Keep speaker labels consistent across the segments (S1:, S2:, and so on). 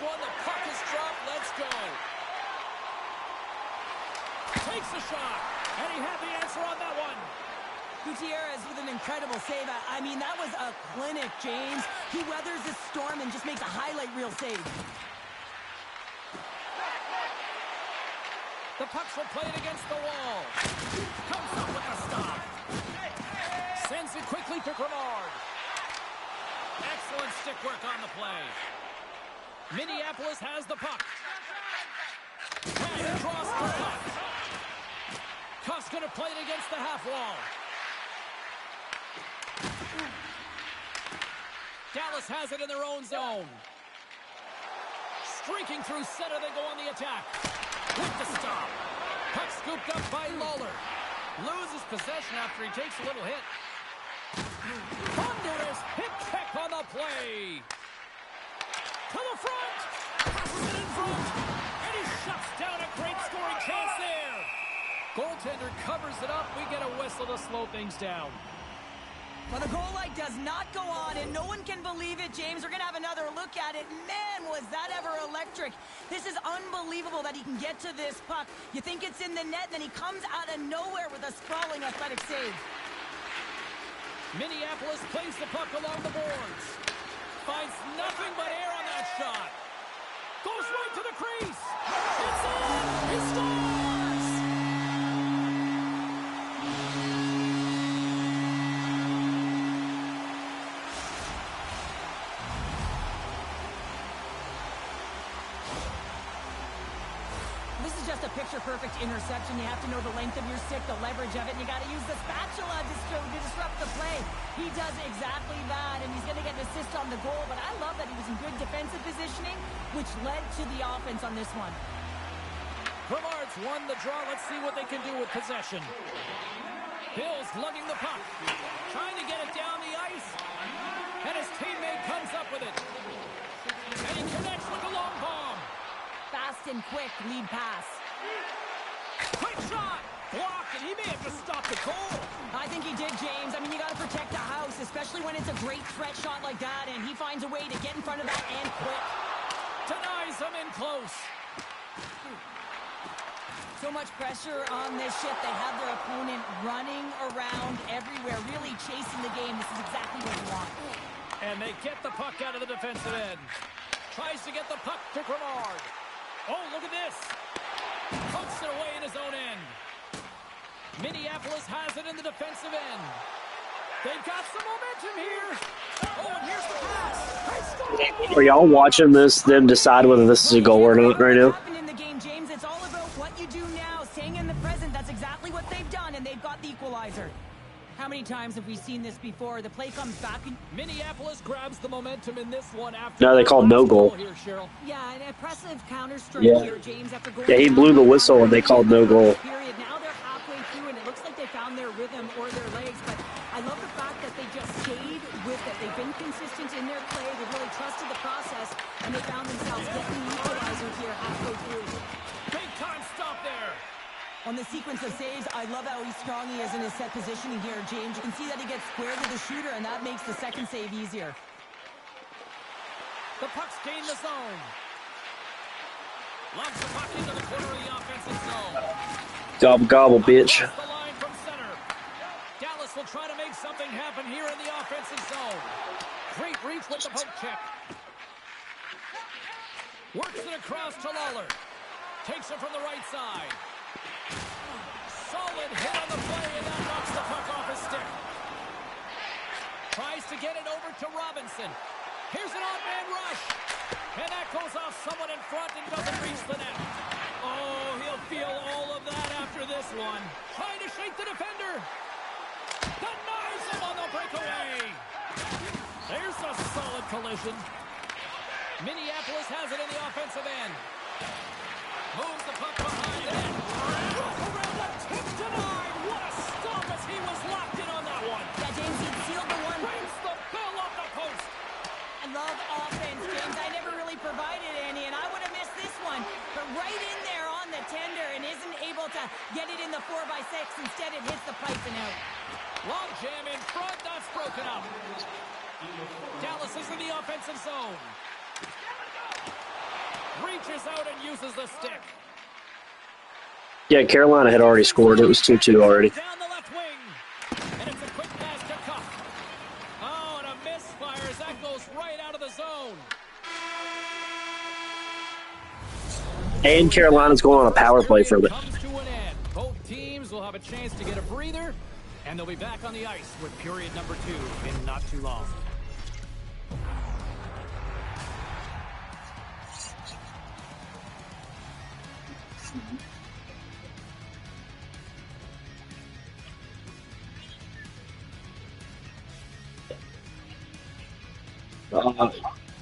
S1: one. The puck is dropped. Let's go. Takes a shot. And he had the answer on that one.
S2: Gutierrez with an incredible save. I mean, that was a clinic, James. He weathers the storm and just makes a highlight reel save.
S1: The pucks will play it against the wall. Comes up with the stop. Sends it quickly to Grenard. Excellent stick work on the play. Minneapolis has the puck. And across the puck. Cuff's going to play it against the half wall. Dallas has it in their own zone. Streaking through center, they go on the attack. With the stop. Puck scooped up by Lawler. Loses possession after he takes a little hit. Thunderous hit check on the play. To the front. Passes it in front. And he shuts down a great scoring chance there. Goaltender covers it up. We get a whistle to slow things down.
S2: Well, the goal light does not go on, and no one can believe it, James. We're going to have another look at it. Man, was that ever electric. This is unbelievable that he can get to this puck. You think it's in the net, and then he comes out of nowhere with a sprawling athletic save.
S1: Minneapolis plays the puck along the boards. Finds nothing but air on that shot. Goes right to the crease. It's in. He scores!
S2: This is just a picture-perfect interception. You have to know the length of your stick, the leverage of it, and you got to use the spatula to disrupt the play. He does exactly that, and he's going to get an assist on the goal, but I love that he was in good defensive positioning, which led to the offense on this one.
S1: Brevard's won the draw. Let's see what they can do with possession. Bill's lugging the puck, trying to get it down the ice, and his teammate comes up with it. And he connects with the long bomb.
S2: Fast and quick lead pass.
S1: Quick shot! Blocked, and he may have just stopped the goal.
S2: I think he did, James. I mean, you got to protect the house, especially when it's a great threat shot like that, and he finds a way to get in front of that and quick.
S1: Denies him in close.
S2: So much pressure on this shift. They have their opponent running around everywhere, really chasing the game. This is exactly what you want.
S1: And they get the puck out of the defensive end. Tries to get the puck to Grenard. Oh, look at this. Pokes it away in his own end. Minneapolis has it in the defensive end. They've got some momentum here. Oh, and here's the pass.
S3: Are y'all watching them decide whether this is a goal or not right now?
S2: In the game, James, it's all about what you do now, staying in the present. That's exactly what they've done, and they've got the equalizer. How many times have we seen this before? The play comes back.
S1: Minneapolis grabs the momentum in this one after.
S3: No, they called no goal.
S1: Here, Cheryl.
S2: Yeah, an impressive counter-strike here, James. After going
S3: Yeah, he blew the whistle and they called no goal.
S2: Period. Now they're halfway through, and it looks like they found their rhythm or their legs. But I love the fact that they just stayed with it. They've been consistent in their play. They've really trusted the process, and they found themselves getting the equalizer here halfway through.
S1: Big time stop there.
S2: On the sequence of saves, I love how strong he is in his set positioning here, James. You can see that he gets square to the shooter, and that makes the second save easier.
S1: The puck's gained the zone. Loves the puck into the corner of the offensive zone.
S3: Gobble, gobble, bitch.
S1: Across the line from center. Dallas will try to make something happen here in the offensive zone. Great reach with the poke check. Works it across to Lawler. Takes it from the right side. Solid hit on the play, and that knocks the puck off his stick. Tries to get it over to Robinson. Here's an odd-man rush. And that goes off someone in front and doesn't reach the net. Oh, he'll feel all of that after this one. Trying to shake the defender. Denies him on the breakaway. There's a solid collision. Minneapolis has it in the offensive end. Moves the puck behind the net. Around the tip, denied. What a stop as he was locked in on that one.
S2: Yeah, James, he sealed the one.
S1: Rings the bell off the post.
S2: I love offense, James. I never really provided any, and I would have missed this one. But right in there on the tender and isn't able to get it in the 4x6. Instead, it hits the pipe and out.
S1: Long jam in front. That's broken up. Dallas is in the offensive zone. reaches out and uses the stick.
S3: Yeah, Carolina had already scored. It was 2-2 already.
S1: Down the left wing. And it's a quick pass to Cuff. Oh, and a misfire as that goes right out of the zone.
S3: And Carolina's going on a power play for it.
S1: Comes to an end. Both teams will have a chance to get a breather, and they'll be back on the ice with period number 2 in not too long.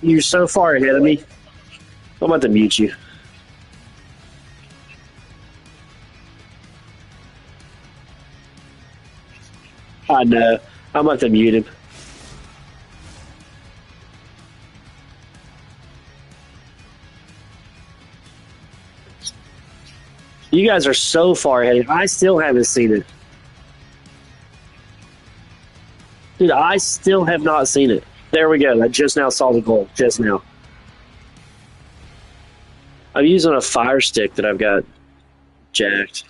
S3: You're so far ahead of me. I'm about to mute you. I know. I'm about to mute him. You guys are so far ahead. I still haven't seen it. Dude, I still have not seen it. There we go. I just now saw the goal. Just now. I'm using a fire stick that I've got jacked.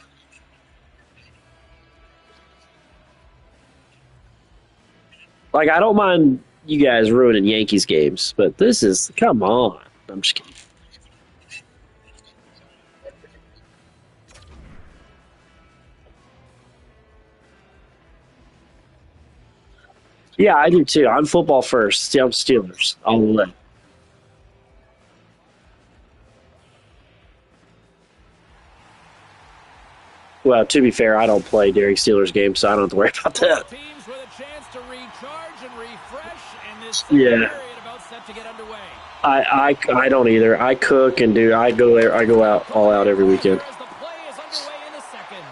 S3: Like, I don't mind you guys ruining Yankees games, but this is, come on. I'm just kidding. Yeah, I do too. I'm football first. I'm Steelers all the way. Well, to be fair, I don't play during Steelers games, so I don't have to worry about that.
S1: Teams with a chance to recharge and refresh, and this
S3: Yeah.
S1: period about set to get underway.
S3: I don't either. I cook and I go out all out every weekend.
S1: As the play is underway in the second.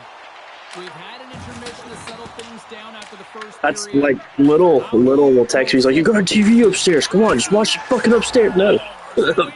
S1: We've had an intermission to settle things down after the first
S3: That's
S1: period.
S3: like little will text me. He's like, "You got a TV upstairs? Come on, just watch it fucking upstairs." No,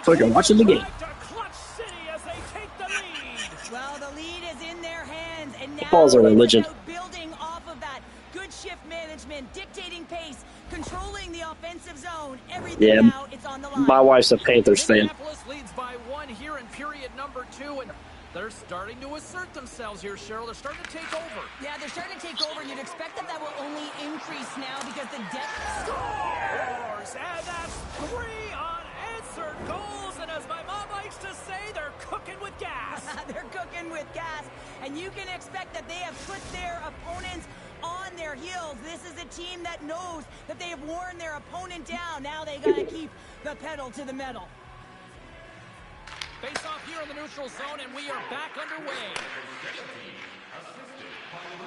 S3: fucking watching the game.
S1: Clutch City as they take the lead.
S2: Well, the lead is in their hands, and now
S3: Football's a religion.
S2: it's about building off of that. Good shift management, dictating pace, controlling the offensive zone. Everything
S3: Yeah,
S2: now, it's on the line.
S3: my wife's a Panthers fan.
S1: Minneapolis leads by 1 here in period number 2, and they're starting to assert themselves here, Cheryl. They're starting to take over.
S2: Yeah, they're starting to take over, and you'd expect that will only increase now because the depth...
S1: Scores! And that's 3 unanswered goals, and as my mom likes to say, they're cooking with gas.
S2: They're cooking with gas, and you can expect that they have put their opponents on their heels. This is a team that knows that they have worn their opponent down. Now they got to keep the pedal to the metal.
S1: Face off here in the neutral zone, and we are back underway.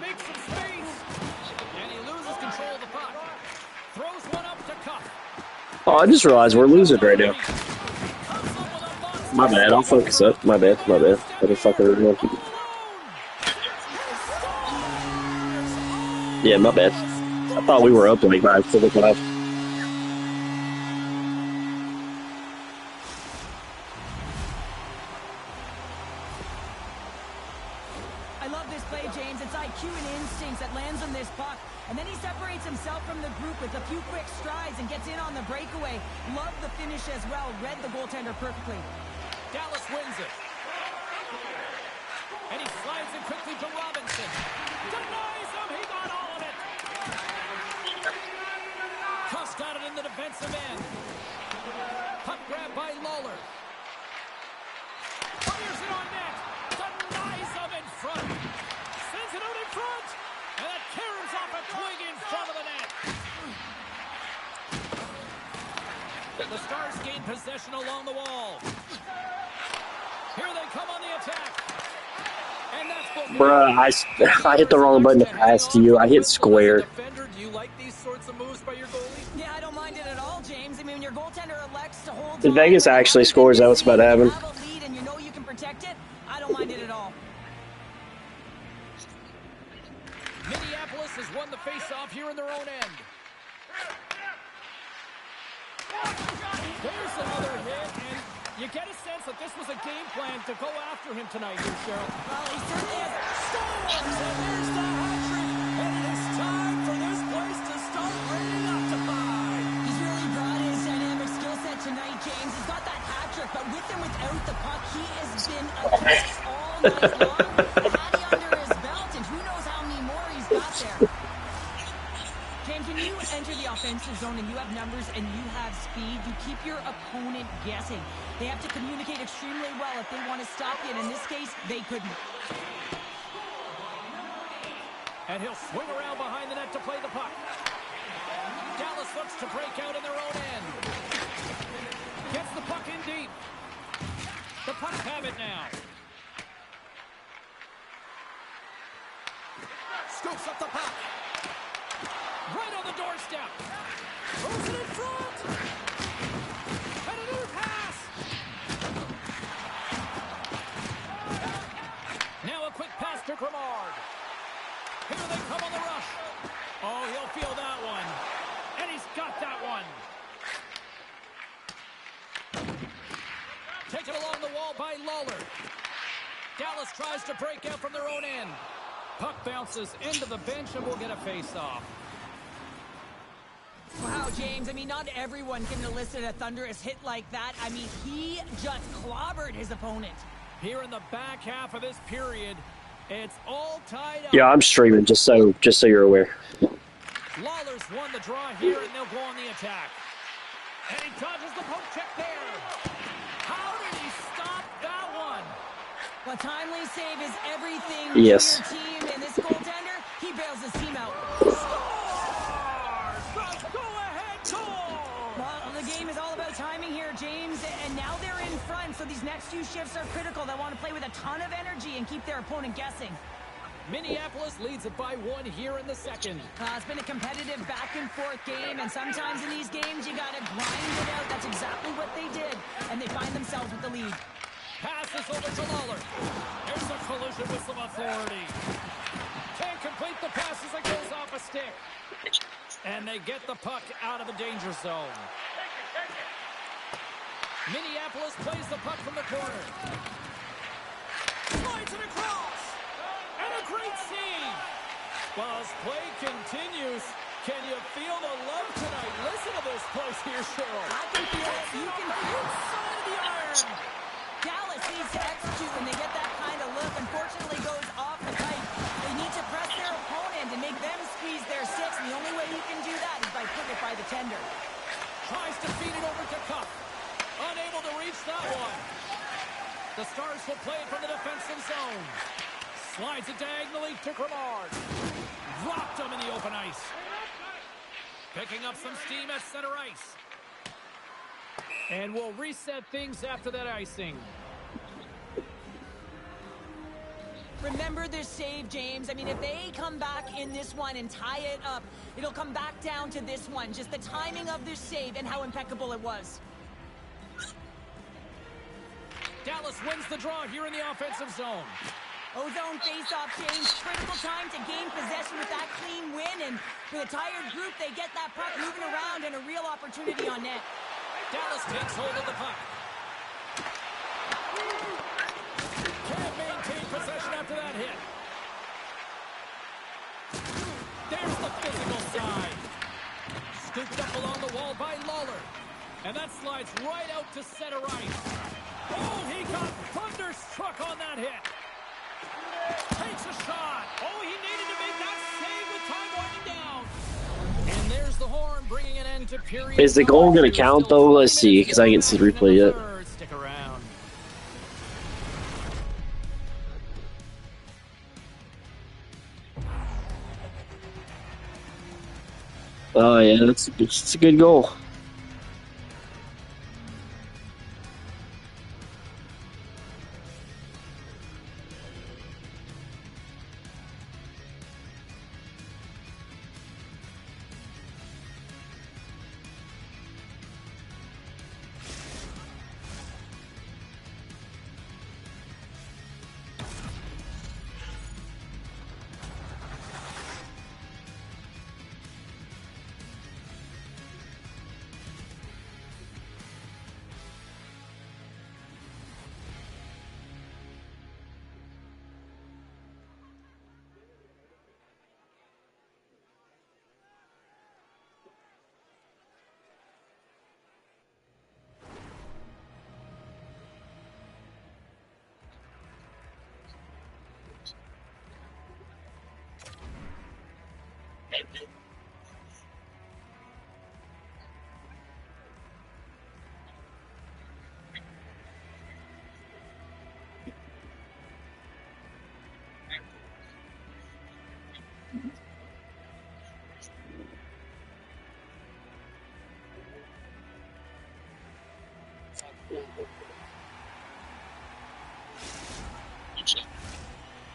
S1: Makes some space, and he loses control of the puck. Throws one up to Cuff.
S3: Oh, I just realized we're losing right now. My bad. I'll focus up. My bad. Better fucking remember. Yeah, my bad. I thought we were up like 5-5.
S2: I love this play, James. It's IQ and instincts that lands on this puck. And then he separates himself from the group with a few quick strides and gets in on the breakaway. Love the finish as well. Read the goaltender perfectly.
S1: Dallas wins it. And he slides it quickly to Robinson. Denies him. He got all of it. Cuss got it in the defensive end. Puck grab by Lawler. Fires it on net. Denies him in front. Sends it out in front. And that caroms off a twig in front of the net. The Stars gain possession along the wall. Here they come on the attack. And that's
S3: Bruh, I hit the wrong button to pass to you. I hit square.
S1: Defender, do you like these sorts of moves by your goalie?
S2: Yeah, I don't mind it at all, James. I mean, when your goaltender elects to hold...
S3: If Vegas actually scores, that's what's about to happen.
S2: Have a lead and you know you can protect it, I don't mind it at all.
S1: Minneapolis has won the face-off here in their own end. There's another hit, and you get a sense that this was a game plan to go after him tonight here, Cheryl.
S2: Well, he certainly has...
S1: Scores, and there's the hat-trick, and it is time for this place to start raining up to 5.
S2: He's really brought his dynamic skill set tonight, James. He's got that hat trick But with and without the puck, he has been a threat all night long. Had he under his belt, and who knows how many more he's got there. James, when you enter the offensive zone and you have numbers and you have speed, you keep your opponent guessing. They have to communicate extremely well if they want to stop you, and in this case, they couldn't.
S1: And he'll swing around behind the net to play the puck. Dallas looks to break out in their own end. Gets the puck in deep. The Pucks have it now. Scoops up the puck. Right on the doorstep. Throws it in front. And another pass. Now a quick pass to Grimard. Here they come on the rush. Oh, he'll feel that one. And he's got that one. Taken along the wall by Lawler. Dallas tries to break out from their own end. Puck bounces into the bench and will get a face-off.
S2: Wow, James, I mean, not everyone can elicit a thunderous hit like that. I mean, he just clobbered his opponent.
S1: Here in the back half of this period, it's all tied up.
S3: Yeah, I'm streaming just so you're aware.
S1: Lawler's won the draw here, and they'll go on the attack. And he dodges the poke check there. How did he stop that one?
S2: Well, timely save is everything
S3: Yes.
S2: to your team, and this goaltender, he bails his team out.
S1: Go-ahead goal!
S2: Well, the game is all about timing here, James, and now they're in front, so these next few shifts are critical. They want to play with a ton of energy and keep their opponent guessing.
S1: Minneapolis leads it by 1 here in the second.
S2: It's been a competitive back-and-forth game, and sometimes in these games, you got to grind it out. That's exactly what they did, and they find themselves with the lead.
S1: Passes over to Lawler. There's a collision with some authority. Can't complete the pass as it goes off a stick. And they get the puck out of the danger zone. Minneapolis plays the puck from the corner. Slides it across. And a great save. While as play continues, can you feel the love tonight? Listen to this place here, Cheryl.
S2: I can feel it. You can feel it.
S1: Inside of the iron.
S2: Dallas needs to execute when they get that kind of look. Unfortunately, goes off the pipe. They need to press their opponent and make them squeeze their sticks. And the only way you can do that is by putting it by the tender.
S1: Tries to feed it over to Cup. Unable to reach that one. The Stars will play it from the defensive zone. Slides it diagonally to Grimard. Dropped him in the open ice. Picking up some steam at center ice. And we'll reset things after that icing.
S2: Remember this save, James. I mean, if they come back in this one and tie it up, it'll come back down to this one. Just the timing of this save and how impeccable it was.
S1: Dallas wins the draw here in the offensive zone.
S2: Ozone face-off, James. Critical time to gain possession with that clean win. And with a tired group, they get that puck moving around and a real opportunity on net.
S1: Dallas takes hold of the puck. Can't maintain possession after that hit. There's the physical side. Scooped up along the wall by Lawler. And that slides right out to center ice. Oh, he got thunderstruck on that hit. Takes a shot. Oh, he needed to make that save with time winding down. And there's the horn bringing an end to period.
S3: Is the goal going to count, though? Let's see, because I can see the replay yet.
S1: Stick around.
S3: Oh, yeah, it's a good goal.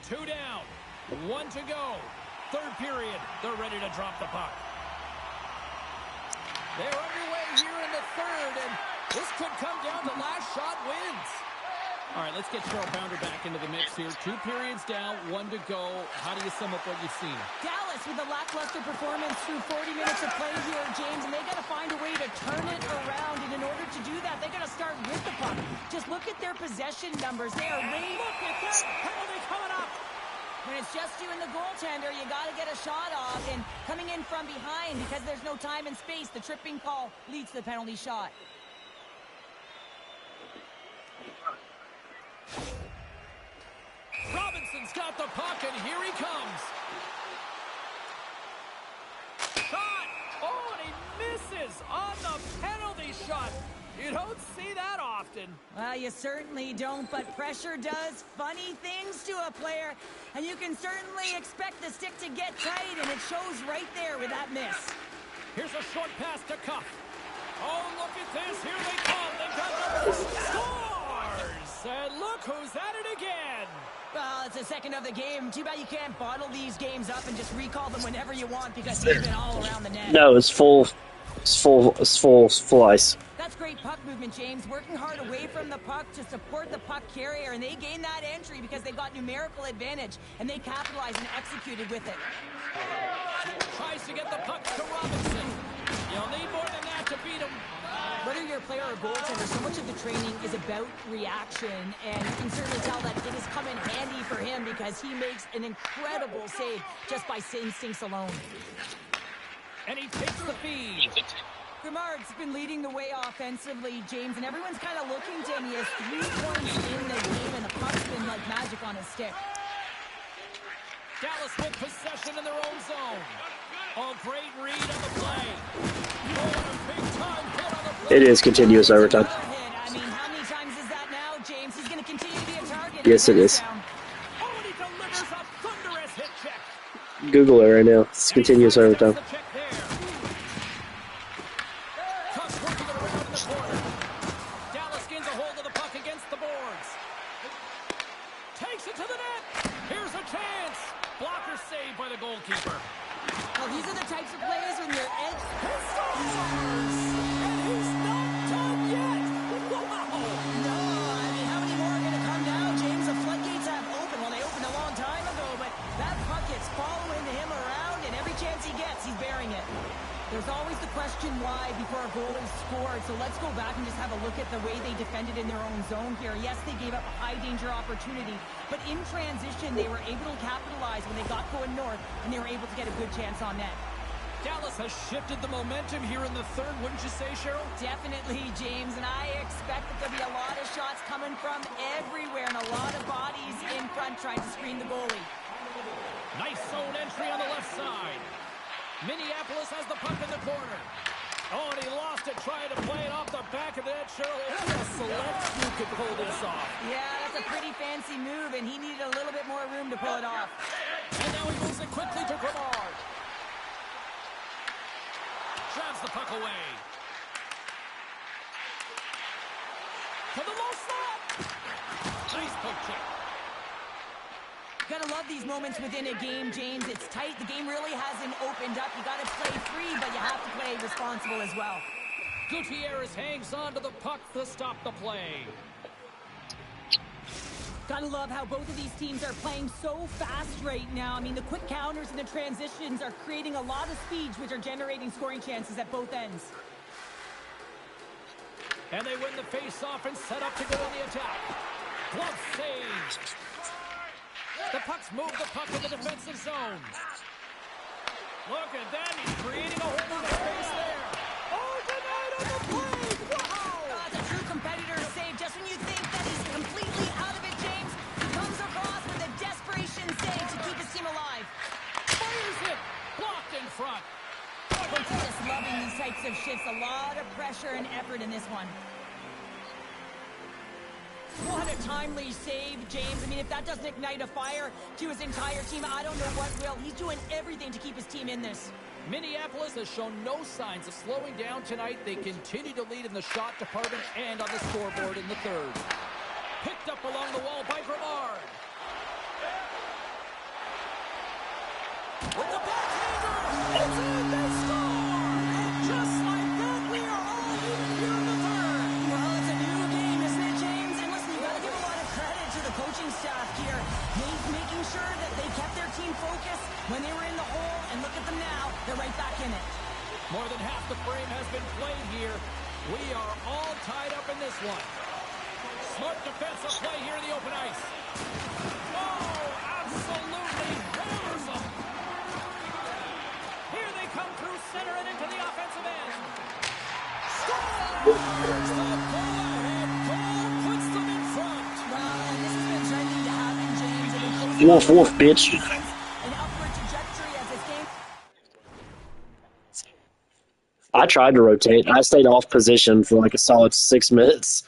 S1: Two down, one to go. Third period, they're ready to drop the puck. They're underway here in the third, and this could come down to last shot wins. All right, let's get Cheryl Pounder back into the mix here. 2 periods down, 1 to go. How do you sum up what you've seen?
S2: Dallas with a lackluster performance through 40 minutes of play here, James, and they got to find a way to turn it around. And in order to do that, they got to start with the puck. Just look at their possession numbers. They are way...
S1: Look at that penalty coming up.
S2: When it's just you and the goaltender, you got to get a shot off. And coming in from behind, because there's no time and space, the tripping call leads to the penalty shot.
S1: Robinson's got the puck, and here he comes. Shot! Oh, and he misses on the penalty shot. You don't see that often.
S2: Well, you certainly don't, but pressure does funny things to a player, and you can certainly expect the stick to get tight, and it shows right there with that miss.
S1: Here's a short pass to Cuff. Oh, look at this. Here they come. They got the scores! And look who's at it again.
S2: Well, it's the second of the game. Too bad you can't bottle these games up and just recall them whenever you want because he's been all around the net.
S3: No, it's full ice.
S2: That's great puck movement, James. Working hard away from the puck to support the puck carrier, and they gained that entry because they got numerical advantage, and they capitalized and executed with it.
S1: Tries to get the puck to Robinson. You'll need more than that to beat him.
S2: Whether you're a player or goaltender, so much of the training is about reaction, and you can certainly tell that it has come in handy for him because he makes an incredible save just by instincts alone.
S1: And he takes the feed.
S2: Grimar's been leading the way offensively, James, and everyone's kind of looking to him. He has 3 points in the game, and the puck's been like magic on his stick.
S1: Dallas with possession in their own zone. Oh, great read on the play. Oh, a big-time hit on the play.
S3: It is continuous overtime.
S2: I mean, how many times is that now, James? He's going to continue to be a target.
S3: Yes, it is.
S1: Oh, and he delivers a thunderous hit check.
S3: Google it right now. It's continuous overtime.
S1: Dallas gains a hold of the puck against the boards. Takes it to the net. Here's a chance. Blocker saved by the goalkeeper.
S2: Well, these are the types of plays when you're edge.
S1: And he's not done yet. Wow.
S2: No, I mean, how many more are going to come now, James? The floodgates have opened. Well, they opened a long time ago, but that puck is following him around, and every chance he gets, he's bearing it. There's always the question why before a goal is scored, so let's go back and just have a look at the way they defended in their own zone here. Yes, they gave up a high-danger opportunity, but in transition, they were able to capitalize when they got going north, and they were able to get a good chance on net.
S1: Dallas has shifted the momentum here in the third, wouldn't you say, Cheryl?
S2: Definitely, James, and I expect that there'll be a lot of shots coming from everywhere and a lot of bodies in front trying to screen the goalie.
S1: Nice zone entry on the left side. Minneapolis has the puck in the corner. Oh, and he lost it trying to play it off the back of the net. Cheryl, only a select few could pull this off.
S2: Yeah, that's a pretty fancy move, and he needed a little bit more room to pull it off.
S1: And now he moves it quickly to Grimard. Drives the puck away. To the low slot. Nice poke check.
S2: Gotta love these moments within a game, James. It's tight. The game really hasn't opened up. You gotta play free, but you have to play responsible as well.
S1: Gutierrez hangs on to the puck to stop the play.
S2: Gotta love how both of these teams are playing so fast right now. I mean, the quick counters and the transitions are creating a lot of speeds, which are generating scoring chances at both ends.
S1: And they win the face-off and set up to go on the attack. Glove save. The Pucks move the puck in the defensive zone. Look at that. He's creating a hole in the face there. Oh, denied on the play. Wow.
S2: It's a true competitor save. Just when you think that he's completely out of it, James, he comes across with a desperation save to keep his team alive.
S1: Fires it. Blocked in front.
S2: Coach is just loving these types of shifts. A lot of pressure and effort in this one. What a timely save, James. I mean, if that doesn't ignite a fire to his entire team, I don't know what will. He's doing everything to keep his team in this.
S1: Minneapolis has shown no signs of slowing down tonight. They continue to lead in the shot department and on the scoreboard in the third. Picked up along the wall by Gravard. With the backhander, it's in, they score! And just like that, we are all even here in the third.
S2: Well, it's a new game, isn't it, James? And listen, you got to give a lot of credit to the coaching staff here. Making sure that they kept their team focused when they were in the hole, and look at them now. They're right back in it.
S1: More than half the frame has been played here. We are all tied up in this one. Smart defensive play here in the open ice. Oh, absolutely hammers them. Here they come through center and into the offensive end. Scores! The go-ahead goal puts them in front.
S2: Well, and this has been trending to happen, James. And
S3: Wolf, wolf, bitch.
S2: an upward trajectory as this game.
S3: I tried to rotate. I stayed off position for like a solid 6 minutes.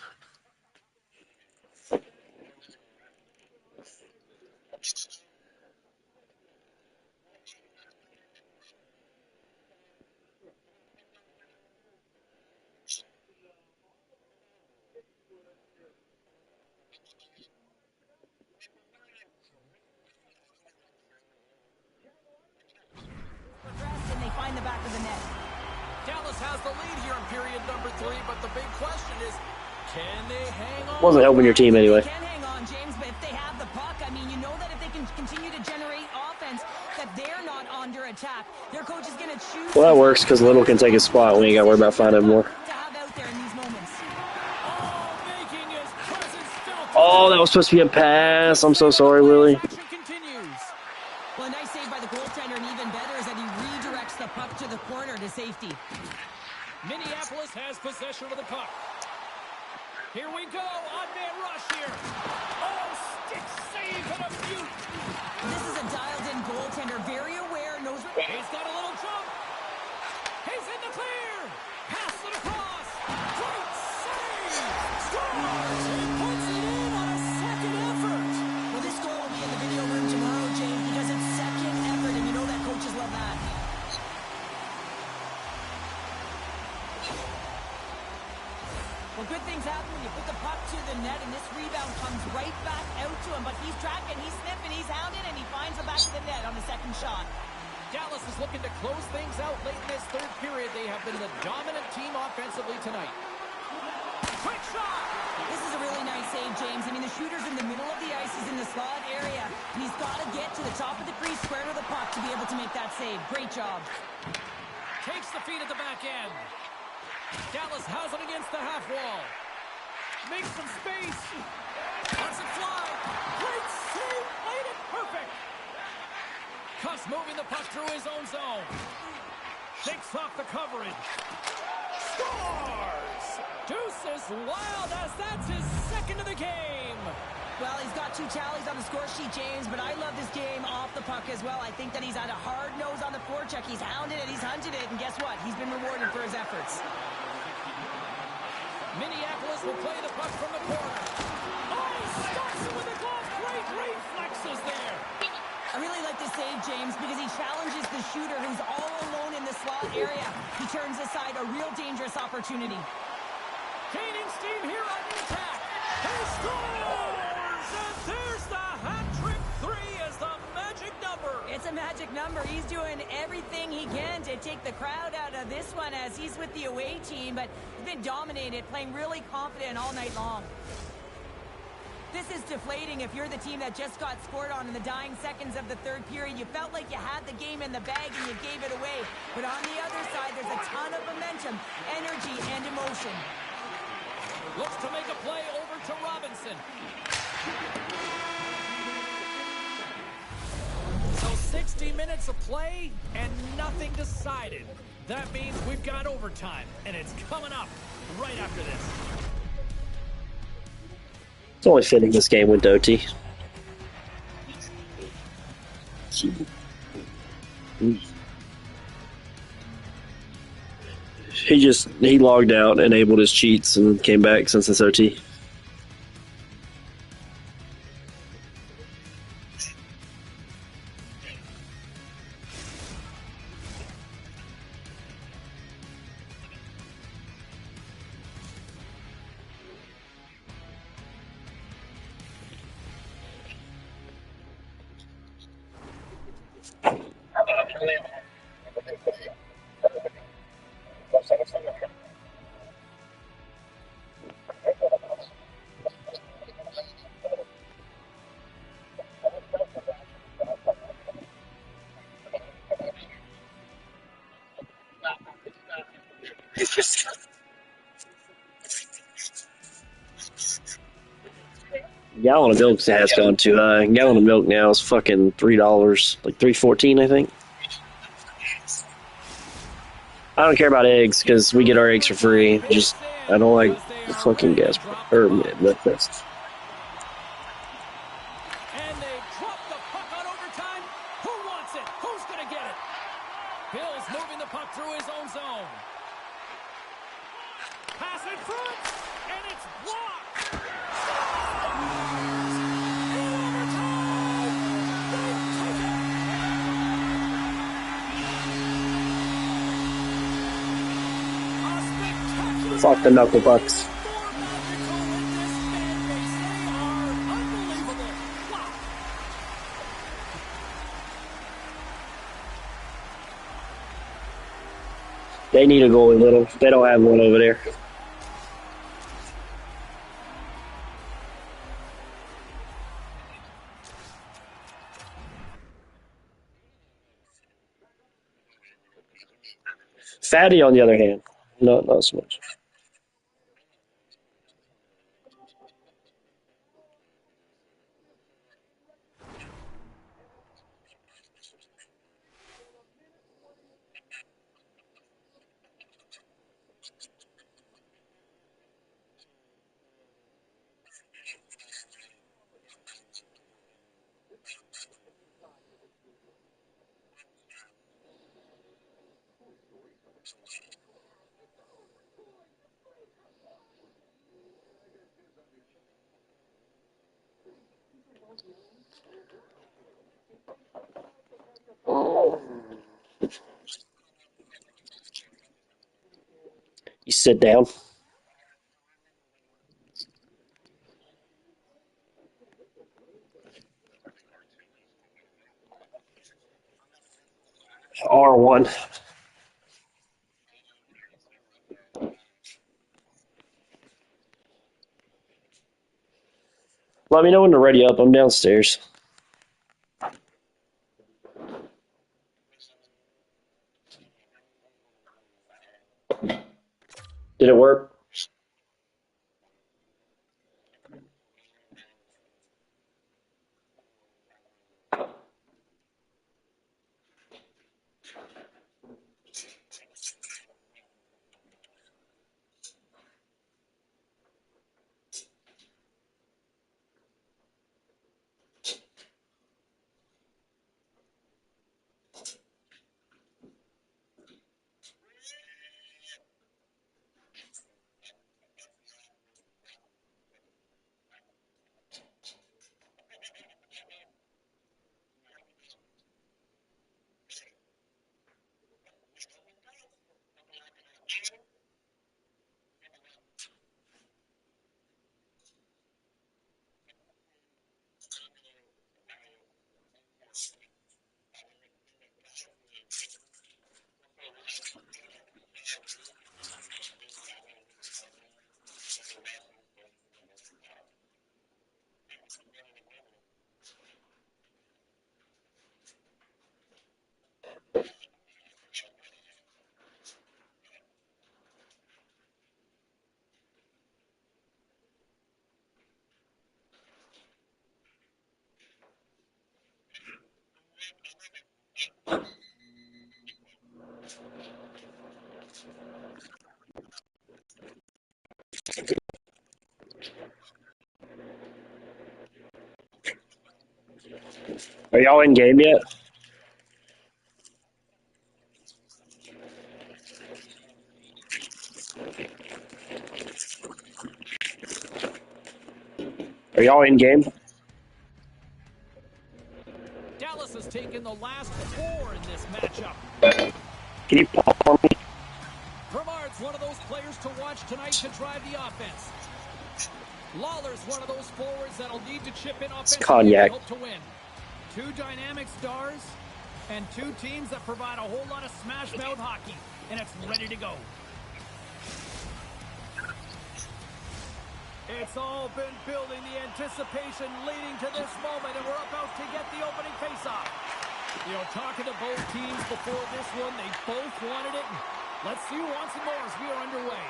S2: And they find the back of the net.
S1: Dallas has the lead here in period number 3, but the big question is, can they hang on?
S3: Wasn't helping your team anyway.
S2: They can hang on, James, but if they have the puck, I mean, you know that if they can continue to generate offense, that they're not under attack. Their coach is going to choose.
S3: Well, that works because Little can take his spot. We ain't got to worry about finding him more.
S2: To have out there in these moments.
S1: Making his presence felt.
S3: Oh, that was supposed to be a pass. I'm so sorry, Willie.
S1: Action continues.
S2: Well, a nice save by the goaltender, and even better is that he redirects the puck to the corner to safety.
S1: Minneapolis has possession of the puck. Here we go, on-man rush here. Oh, stick save and a beaut.
S2: This is a dialed-in goaltender, very aware, knows.
S1: He's got a little jump. He's in the clear. Pass it across. Great save. Scores. He puts it in on a second effort.
S2: Well, this goal will be in the video room tomorrow, James, because it's second effort, and you know that coaches love that. Well, good things happen when you put the puck to the net, and this rebound comes right back out to him. But he's tracking, he's sniffing, he's hounding, and he finds the back of the net on the second shot.
S1: Dallas is looking to close things out late in this third period. They have been the dominant team offensively tonight. Quick shot!
S2: This is a really nice save, James. I mean, the shooter's in the middle of the ice. He's in the slot area, and he's got to get to the top of the crease, square to the puck, to be able to make that save. Great job.
S1: Takes the feed at the back end. Dallas has it against the half wall. Makes some space. Lets it fly. Great save. Played it perfect. Cuss moving the puck through his own zone. Shakes off the coverage. Scores! Deuce is wild as that's his second of the game.
S2: Well, he's got 2 tallies on the score sheet, James, but I love this game off the puck as well. I think that he's had a hard nose on the forecheck. He's hounded it, he's hunted it, and guess what? He's been rewarded for his efforts.
S1: Minneapolis will play the puck from the corner. Oh, he stops it with a glove. Great reflexes there.
S2: I really like this save, James, because he challenges the shooter who's all alone in the slot area. He turns aside a real dangerous opportunity.
S1: Gaining steam here on the attack. He scores! And there's the hat-trick 3 as the magic number.
S2: It's a magic number. He's doing everything he can to take the crowd out of this one as he's with the away team, but he's been dominated, playing really confident all night long. This is deflating if you're the team that just got scored on in the dying seconds of the third period. You felt like you had the game in the bag and you gave it away. But on the other side, there's a ton of momentum, energy, and emotion.
S1: Looks to make a play over to Robinson. So 60 minutes of play and nothing decided. That means we've got overtime, and it's coming up right after this.
S3: It's only fitting this game went to OT. He logged out, enabled his cheats, and came back since it's OT. Gallon of milk has gone too high. A gallon of milk now is fucking $3, like $3.14, I think. I don't care about eggs because we get our eggs for free. Just I don't like the fucking gas or breakfast.
S1: And they drop the puck on overtime. Who wants it? Who's going to get it? Bill's moving the puck through his own zone. Pass in front, and it's blocked.
S3: Fuck the knuckle bucks. They need a goalie, little. They don't have one over there. Fatty, on the other hand, not so much. You sit down. R1. Let me know when to ready up. I'm downstairs. Did it work? Are y'all in game yet? Are y'all in game?
S1: Dallas has taken the last 4 in this matchup.
S3: Can you pause for me?
S1: Brevard's one of those players to watch tonight to drive the offense. Lawler's one of those forwards that'll need to chip in offensively
S3: cognac.
S1: if they hope to win. 2 dynamic stars and 2 teams that provide a whole lot of smash-mouth hockey, and it's ready to go. It's all been building, the anticipation leading to this moment, and we're about to get the opening faceoff. You know, talking to both teams before this one, they both wanted it. Let's see who wants it more as we are underway.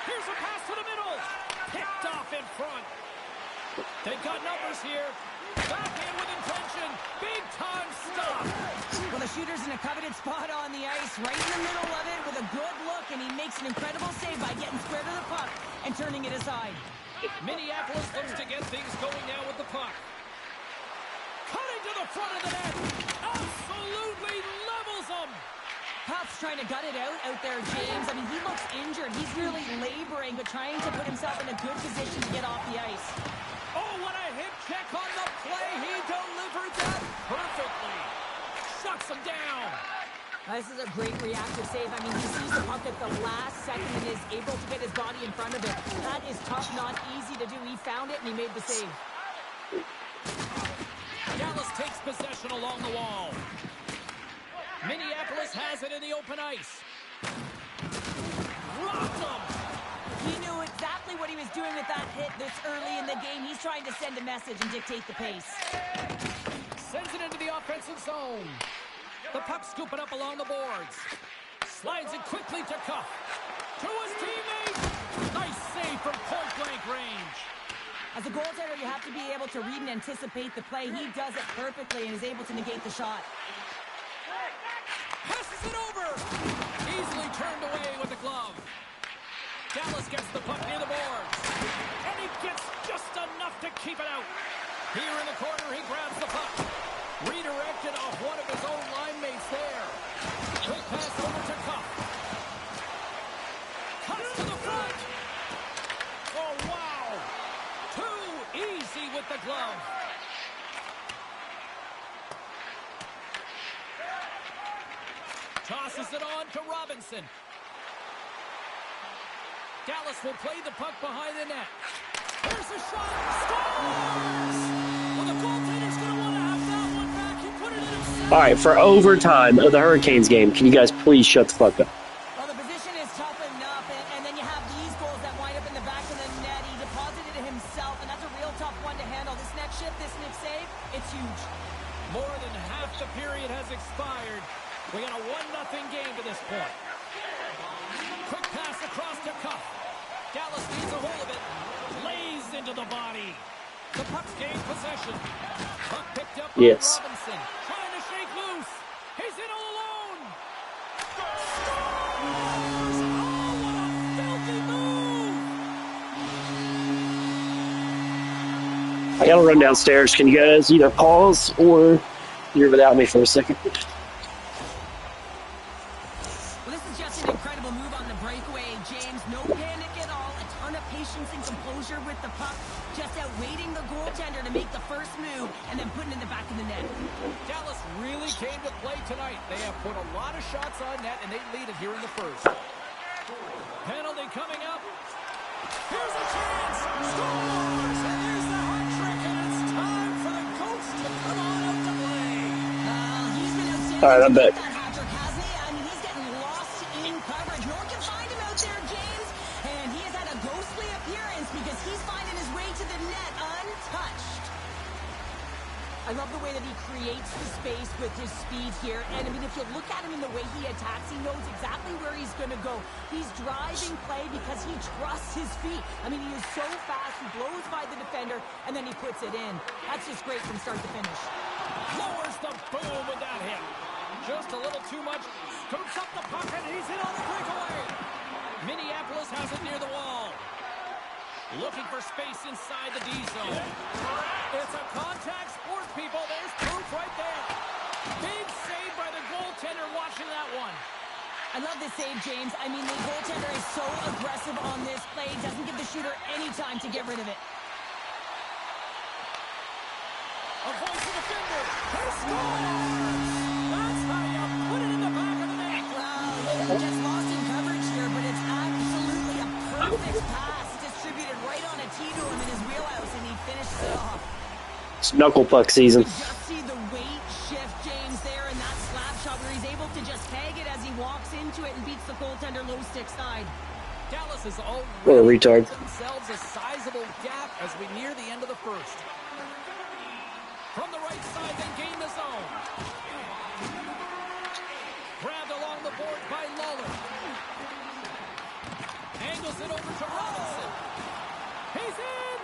S1: Here's a pass to the middle. Picked off in front. They got numbers here. Back in with intention. Big time stop.
S2: Well, the shooter's in a coveted spot on the ice, right in the middle of it with a good look, and he makes an incredible save by getting square to the puck and turning it aside.
S1: Minneapolis looks to get things going now with the puck. Cutting to the front of the net. Absolutely levels them.
S2: Puck's trying to gut it out there, James. I mean, he looks injured. He's really laboring, but trying to put himself in a good position to get off the ice.
S1: Oh, what a hip check on the play. He delivered that perfectly. Shuts him down.
S2: This is a great reactive save. I mean, he sees the puck at the last second and is able to get his body in front of it. That is tough, not easy to do. He found it, and he made the save.
S1: Dallas takes possession along the wall. Minneapolis has it in the open ice. Rocked him.
S2: He knew exactly what he was doing with that hit this early in the game. He's trying to send a message and dictate the pace.
S1: Sends it into the offensive zone. The puck scooping up along the boards. Slides it quickly to Cuff. To his teammate. Nice save from point-blank range.
S2: As a goaltender, you have to be able to read and anticipate the play. He does it perfectly and is able to negate the shot.
S1: Passes it over. Easily turned away with the glove. Dallas gets the puck near the boards. And he gets just enough to keep it out. Here in the corner, he grabs the puck. Redirected off one of his own line mates there. Quick pass over to Cuff. Cuts to the front. Oh, wow. Too easy with the glove. Tosses it on to Robinson. Dallas will play the puck behind the net. Here's a shot. Scores! Well, the goaltender's going to want to have that one back. He put it in himself.
S3: All right, for overtime of the Hurricanes game, can you guys please shut the fuck up?
S2: Well, the position is tough enough, and then you have these goals that wind up in the back of the net. He deposited it himself, and that's a real tough one to handle. This next shift, this next save, it's huge.
S1: More than half the period has expired. We got a 1-0 game to this point. Quick pass across to Cuff. Dallas needs a hold of it. Lays into the body. The puck's gained possession. Puck picked up by Robinson. Trying to shake loose. He's in all alone. Scores! Oh, what a filthy move!
S3: I gotta run downstairs. Can you guys either pause or you're without me for a second?
S2: Well, this is just an incredible move on the breakaway, James. No panic at all. A ton of patience and composure with the puck. Just outwaiting the goaltender to make the first move and then putting it in the back of the net.
S1: Dallas really came to play tonight. They have put a lot of shots on net, and they lead it here in the first. Penalty coming up. Here's a chance. Scores! And there's the hat trick, and it's time for the coach to come on out to play.
S2: He's been outstanding.
S3: All right, I'm back.
S2: That hat trick, hasn't he? I mean, he's getting lost in coverage. No one can find him out there, James. And he has had a ghostly appearance because he's finding his way to the net untouched. I love the way that he creates the space with his speed here. And, I mean, if you look at him in the way he attacks, he knows exactly where he's going to go. He's driving play because he trusts his feet. I mean, he is so fast. He blows by the defender, and then he puts it in. That's just great from start to finish.
S1: Lowers the boom with that hit. Just a little too much. Scoops up the puck, and he's in on the breakaway. Minneapolis has it near the wall. Looking for space inside the D zone. It's a contact sport, people. There's proof right there. Big save by the goaltender watching that one.
S2: I love this save, James. I mean, the goaltender is so aggressive on this play. Doesn't give the shooter any time to get rid of it.
S1: Avoids the defender. He scores! That's how you put it in the back of the net.
S2: Wow, just lost in coverage here, but it's absolutely a perfect pass. Distributed right on a tee to him in his wheelhouse, and he finishes it off.
S3: It's knuckle puck season.
S2: You just see the weight shift, James, there in that slap shot where he's able to just peg it as he walks into it and beats the goaltender low stick side.
S1: Dallas is
S3: What a
S1: already
S3: retard.
S1: themselves a sizable gap as we near the end of the first. From the right side, they gain the zone. Grabbed along the board by Lawler. Angles it over to Robinson. He's in!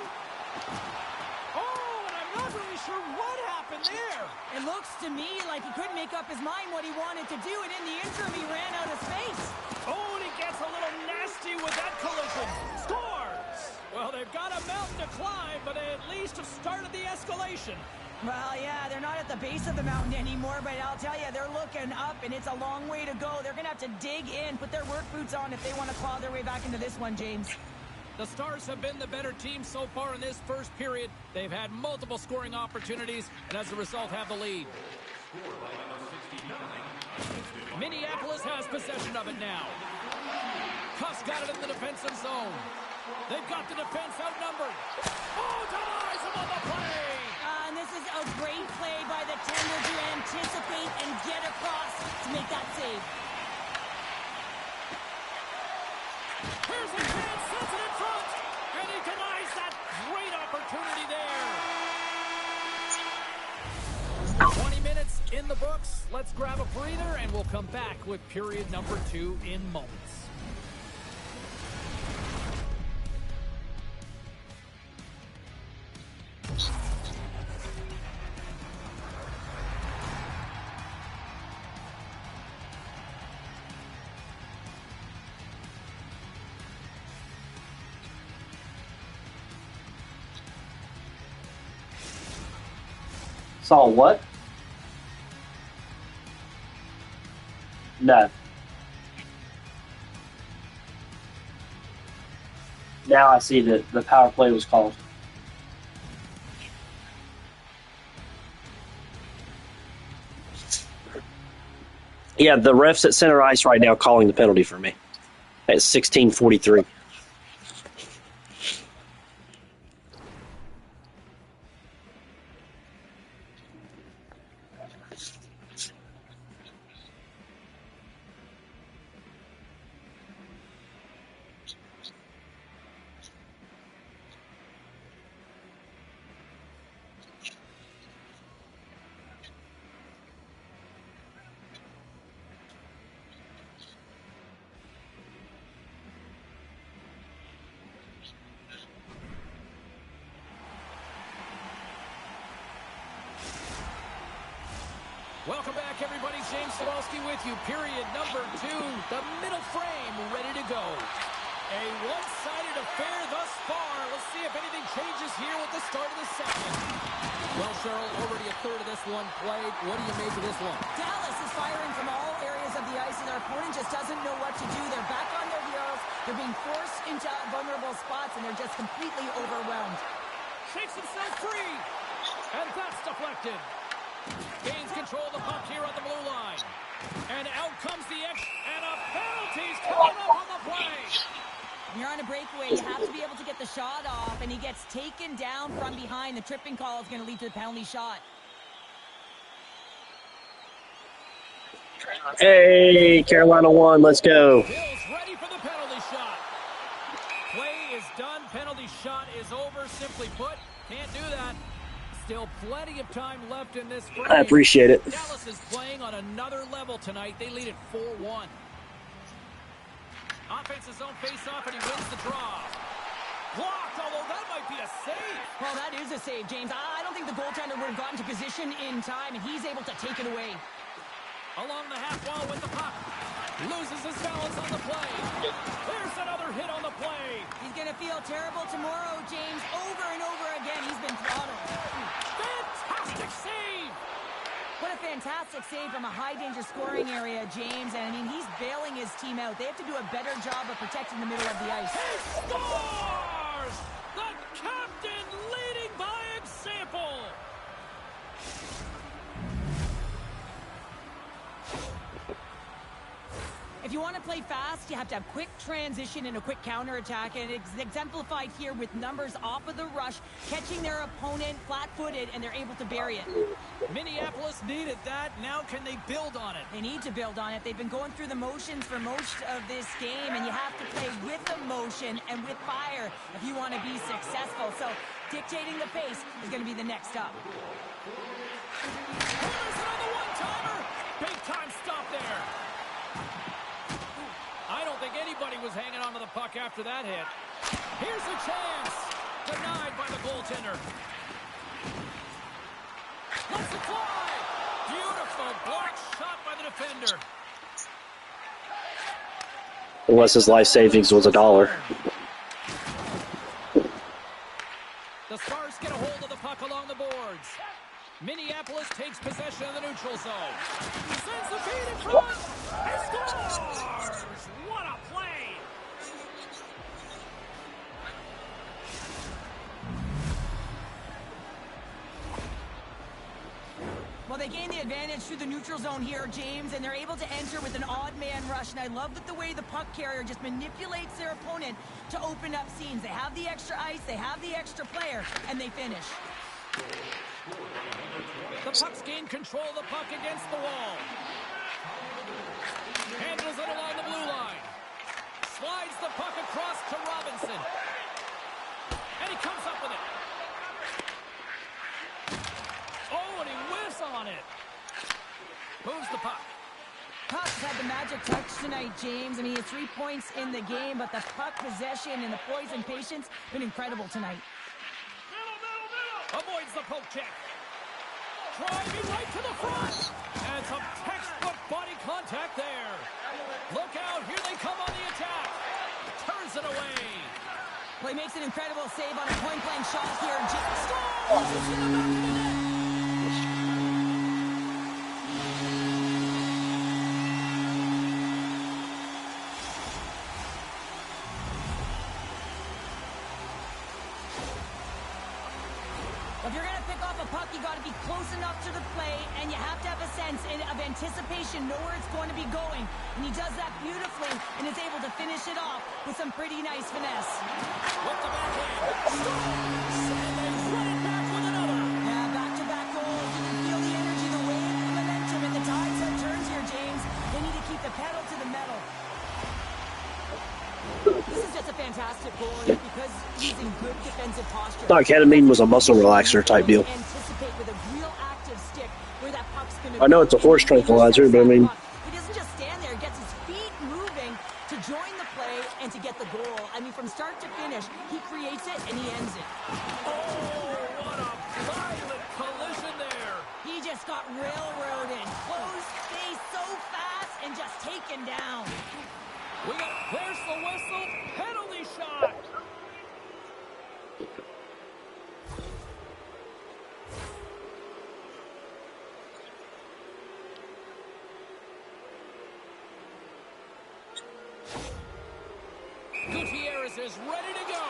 S1: sure what happened there.
S2: It looks to me like he couldn't make up his mind what he wanted to do, and in the interim, he ran out of space.
S1: Oh, and he gets a little nasty with that collision. Scores! Well, they've got a mountain to climb, but they at least have started the escalation.
S2: Well, yeah, they're not at the base of the mountain anymore, but I'll tell you, they're looking up, and it's a long way to go. They're going to have to dig in, put their work boots on if they want to claw their way back into this one, James.
S1: The Stars have been the better team so far in this first period. They've had multiple scoring opportunities, and as a result have the lead. Minneapolis has possession of it now. Cuff's got it in the defensive zone. They've got the defense outnumbered. Oh, denies him on the play!
S2: And this is a great play by the tender to anticipate and get across to make that save.
S1: Here's a chance, sets it in front, and he denies that great opportunity there. 20 minutes in the books. Let's grab a breather, and we'll come back with period number 2 in moments.
S3: Saw what? No. Now I see that the power play was called. Yeah, the ref's at center ice right now calling the penalty for me at 16:43.
S1: Welcome back, everybody. James Cebulski with you. Period number 2. The middle frame ready to go. A one-sided affair thus far. Let's see if anything changes here with the start of the second. Well, Cheryl, already a third of this one played. What do you make of this one?
S2: Dallas is firing from all areas of the ice, and their opponent just doesn't know what to do. They're back on their heels. They're being forced into vulnerable spots, and they're just completely overwhelmed.
S1: Shakes himself free. And that's deflected. Gains control of the puck here on the blue line. And out comes the X, and a penalty's coming up on the play.
S2: When you're on a breakaway, you have to be able to get the shot off, and he gets taken down from behind. The tripping call is going to lead to the penalty shot.
S3: Hey, Carolina won. Let's go.
S1: Bill's ready for the penalty shot. Play is done. Penalty shot is over. Simply put, can't do that. Still plenty of time left in this frame.
S3: I appreciate it.
S1: Dallas is playing on another level tonight. They lead at 4-1. Offensive zone face-off, and he wins the draw. Blocked, although that might be a save.
S2: Well, that is a save, James. I don't think the goaltender would have gotten to position in time, and he's able to take it away.
S1: Along the half wall with the puck. Loses his balance on the play. There's another hit on the play.
S2: He's going to feel terrible tomorrow, James. Over and over again, he's been throttled.
S1: Fantastic save.
S2: What a fantastic save from a high-danger scoring area, James. And, I mean, he's bailing his team out. They have to do a better job of protecting the middle of the ice.
S1: He scores! The captain leading by example.
S2: If you want to play fast, you have to have quick transition and a quick counterattack, and it's exemplified here with numbers off of the rush, catching their opponent flat-footed, and they're able to bury it.
S1: Minneapolis needed that. Now can they build on it?
S2: They need to build on it. They've been going through the motions for most of this game, and you have to play with emotion and with fire if you want to be successful. So dictating the pace is going to be the next stop.
S1: Here's another one-timer. Big-time stop there. I don't think anybody was hanging onto the puck after that hit. Here's a chance. Denied by the goaltender. Lets it fly. Beautiful block shot by the defender.
S3: Unless his life savings was $1.
S1: The Stars get a hold of the puck along the boards. Minneapolis takes possession of the neutral zone. Sends the feed in front. He scores! What a play!
S2: Well, they gain the advantage through the neutral zone here, James, and they're able to enter with an odd man rush. And I love that the way the puck carrier just manipulates their opponent to open up scenes. They have the extra ice, they have the extra player, and they finish.
S1: The Pucks gain control of the puck against the wall. Handles it along the blue line. Slides the puck across to Robinson. And he comes up with it. Oh, and he whiffs on it. Moves the puck.
S2: Puck's had the magic touch tonight, James. I mean, he has 3 points in the game, but the puck possession and the poise and patience been incredible tonight.
S1: Avoids the poke check. Driving right to the front. And some textbook body contact there. Look out. Here they come on the attack. Turns it away.
S2: Well, he makes an incredible save on a point-blank shot here. James scores! It's in the back of the net. If you're going to pick off a puck, you got to be close enough to the play, and you have to have a sense of anticipation, know where it's going to be going. And he does that beautifully and is able to finish it off with some pretty nice finesse.
S1: With the backhand. Scores! And they run it back with another.
S2: Yeah, back-to-back goals. You can feel the energy, the wave, the momentum, and the tides have turned here, James. They need to keep the pedal to the metal. This is just a fantastic goal because he's in good defensive posture.
S3: Thought ketamine was a muscle relaxer type deal.
S2: Anticipate with a real active stick where that puck's going to
S3: I know it's a horse tranquilizer, but I mean...
S2: He doesn't just stand there. He gets his feet moving to join the play and to get the goal. I mean, from start to finish, he creates it and he ends it.
S1: Oh, what a violent collision there.
S2: He just got railroaded. Closed face so fast and just taken down.
S1: There's the whistle. Penalty shot. Gutierrez is ready to go.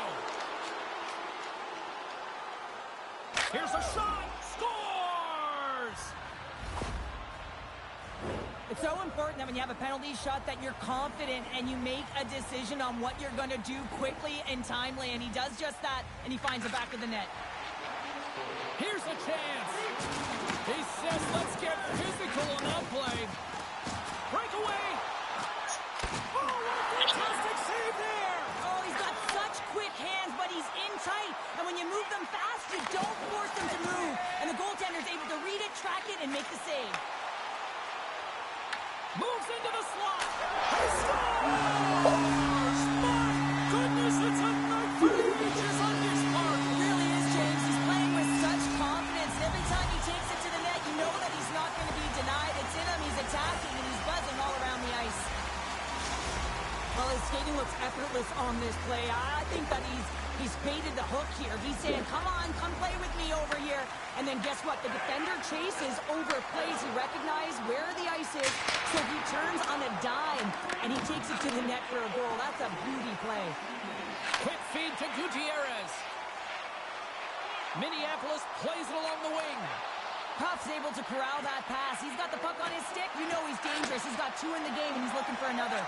S1: Here's a shot. Scores!
S2: It's so important that when you have a penalty shot that you're confident and you make a decision on what you're going to do quickly and timely, and he does just that, and he finds the back of the net.
S1: Here's a chance. He says, let's get physical on that play. Breakaway. Oh, what a fantastic save there.
S2: Oh, he's got such quick hands, but he's in tight. And when you move them fast, you don't force them to move. And the goaltender's able to read it, track it, and make the save.
S1: Moves into the slot. He scores! My goodness, it's a night for the Beaches on this part.
S2: It really is, James. He's playing with such confidence. Every time he takes it to the net, you know that he's not going to be denied. It's in him. He's attacking, and he's buzzing all around the ice. Well, his skating looks effortless on this play. I think that he's baited the hook here. He's saying, come on, come play with me over here. And then guess what? The defender chases, overplays. He recognizes where the ice is, so he turns on a dime, and he takes it to the net for a goal. That's a beauty play.
S1: Quick feed to Gutierrez. Minneapolis plays it along the wing.
S2: Puff's able to corral that pass. He's got the puck on his stick. You know he's dangerous. He's got 2 in the game, and he's looking for another.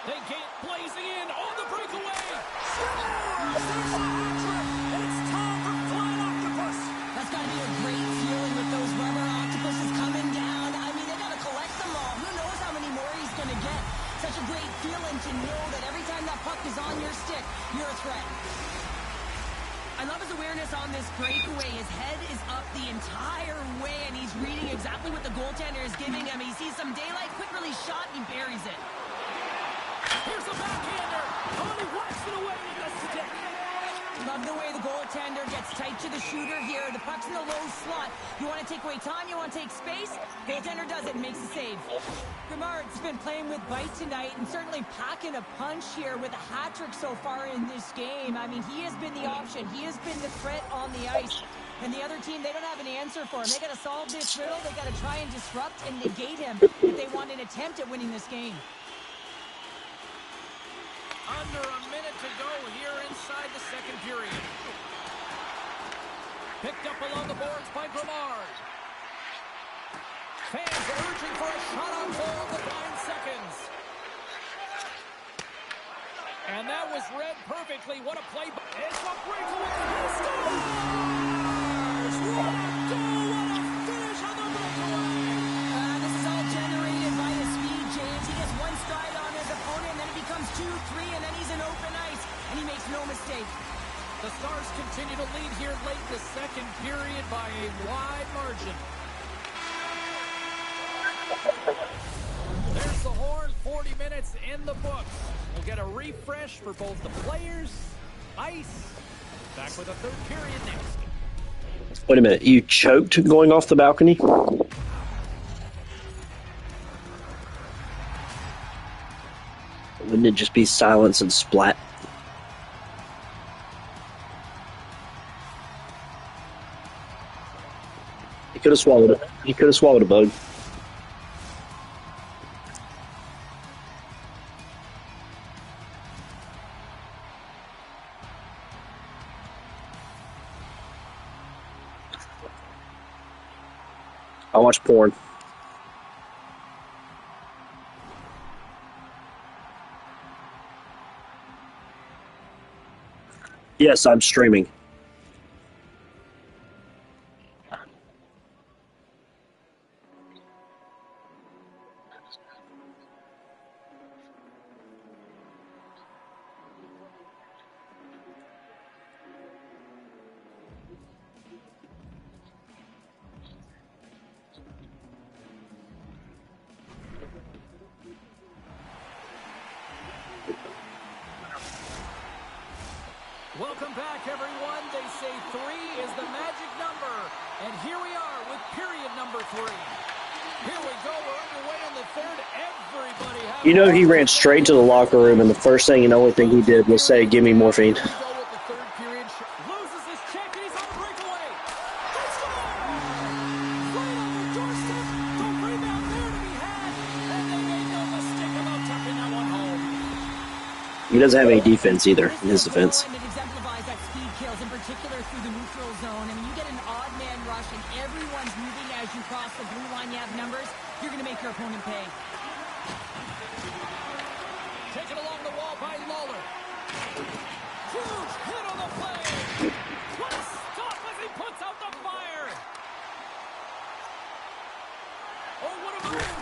S1: They get blazing in on the breakaway. Scores! There's a hat-trick, and it's time for Flying Octopus.
S2: That's got to be a great feeling with those rubber octopuses coming down. I mean, they got to collect them all. Who knows how many more he's going to get. Such a great feeling to know that every time that puck is on your stick, you're a threat. I love his awareness on this breakaway. His head is up the entire way, and he's reading exactly what the goaltender is giving him. He sees some daylight, quick release shot, and he buries it.
S1: Here's a backhander. Oh, he whacks it away with the stick.
S2: Love the way the goaltender gets tight to the shooter here. The puck's in the low slot. You want to take away time, you want to take space. Goaltender does it and makes the save. Grimart's been playing with bite tonight and certainly packing a punch here with a hat trick so far in this game. I mean, he has been the option. He has been the threat on the ice. And the other team, they don't have an answer for him. They got to solve this riddle. They got to try and disrupt and negate him if they want an attempt at winning this game.
S1: Under a minute to go here inside the second period. Picked up along the boards by Grimard. Fans urging for a shot on goal with 9 seconds. And that was read perfectly. What a play. It's a breakaway. He scores! What a goal! What a finish on the breakaway!
S2: This is all generated by his speed, James. He gets one stride on his opponent, and then it becomes 2, 3, and then he's in open ice, and he makes no mistake.
S1: The Stars continue to lead here late in the second period by a wide margin. There's the horn, 40 minutes in the books. We'll get a refresh for both the players, ice. Back with the third period next.
S3: Wait a minute, you choked going off the balcony? Wouldn't it just be silence and splat? He could have swallowed it. He could have swallowed a bug. I watch porn. Yes, I'm streaming.
S1: Welcome back, everyone. They say 3 is the magic number. And here we are with period number 3. Here we go. We're underway in the third. Everybody has...
S3: You know, he ran straight to the locker room, and the first thing and only thing he did was say, "Give me morphine."
S1: Here we go with the third period. Loses his check, and he's on the breakaway. They score! Right on the doorstep. The rebound there to be had. And they made no mistake about tucking that one home.
S3: He doesn't have any defense either, in his defense.
S2: And it exemplifies that speed kills, in particular through the neutral zone. I mean, you get an odd man rush and everyone's moving as you cross the blue line. You have numbers. You're going to make your opponent pay.
S1: Taken along the wall by Lawler. Huge hit on the play. What a stop as he puts out the fire. Oh, what a move.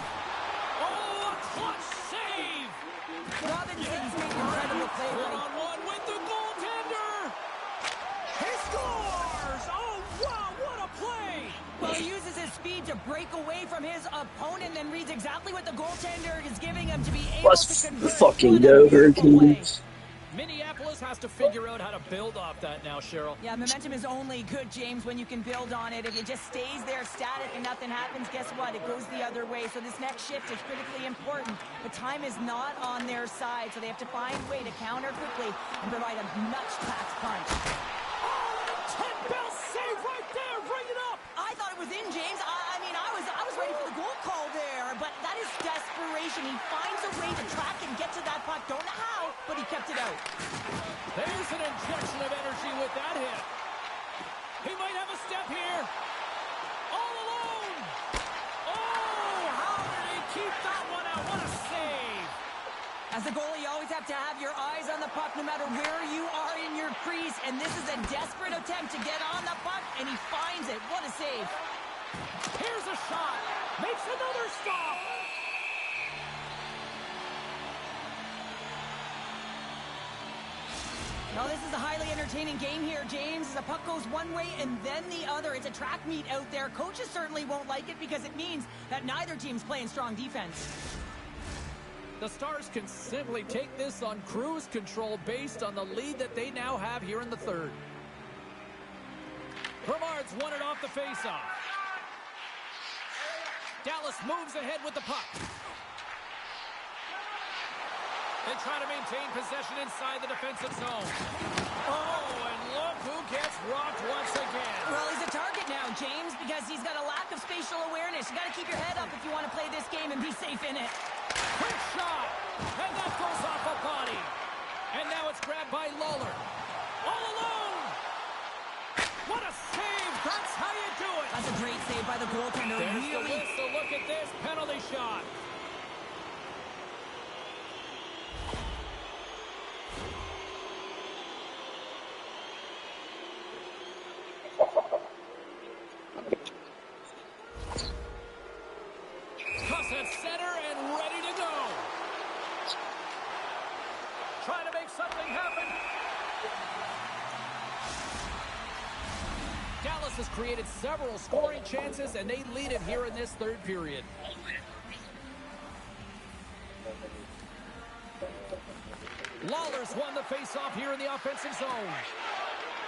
S1: Oh, a clutch save.
S2: Robinson's made an incredible play.
S1: One-on-one with the goaltender. He scores. Oh, wow, what a play.
S2: Well, he uses his speed to break away from his opponent, then reads exactly what the goaltender is giving him to be able
S3: Let's
S2: to convert.
S3: fucking go, Hurricanes.
S1: Minneapolis has to figure out how to build off that now, Cheryl.
S2: Yeah, momentum is only good, James, when you can build on it. If it just stays there static and nothing happens, guess what? It goes the other way. So this next shift is critically important. But time is not on their side, so they have to find a way to counter quickly and provide a nuts-packed punch.
S1: Oh, 10-bell save right there. Bring it up.
S2: I thought it was in, James. I mean, I was ready for the goal call there, but that is desperation. He finds a way to track and get to that puck. Don't know how, but he kept it out.
S1: There's an injection of energy with that hit. He might have a step here. All alone. Oh, how did he keep that one out? What a save.
S2: As a goalie, you always have to have your eyes on the puck no matter where you are in your crease, and this is a desperate attempt to get on the puck, and he finds it. What a save.
S1: Here's a shot. Makes another stop.
S2: Now, this is a highly entertaining game here, James. As the puck goes one way and then the other. It's a track meet out there. Coaches certainly won't like it because it means that neither team's playing strong defense.
S1: The Stars can simply take this on cruise control based on the lead that they now have here in the third. Brevard's won it off the faceoff. Dallas moves ahead with the puck. They try to maintain possession inside the defensive zone. Oh, and look who gets rocked once again.
S2: Well, he's a target now, James, because he's got a lack of spatial awareness. You got to keep your head up if you want to play this game and be safe in it.
S1: Quick shot, and that goes off a body. And now it's grabbed by Lawler. All alone. What a save. That's how you do it.
S2: That's a great save by the goaltender.
S1: There's
S2: really.
S1: The whistle. Look at this penalty shot. Toss at center and ready to go. Trying to make something happen. Dallas has created several scoring chances, and they lead it here in this third period. Lawler's won the faceoff here in the offensive zone.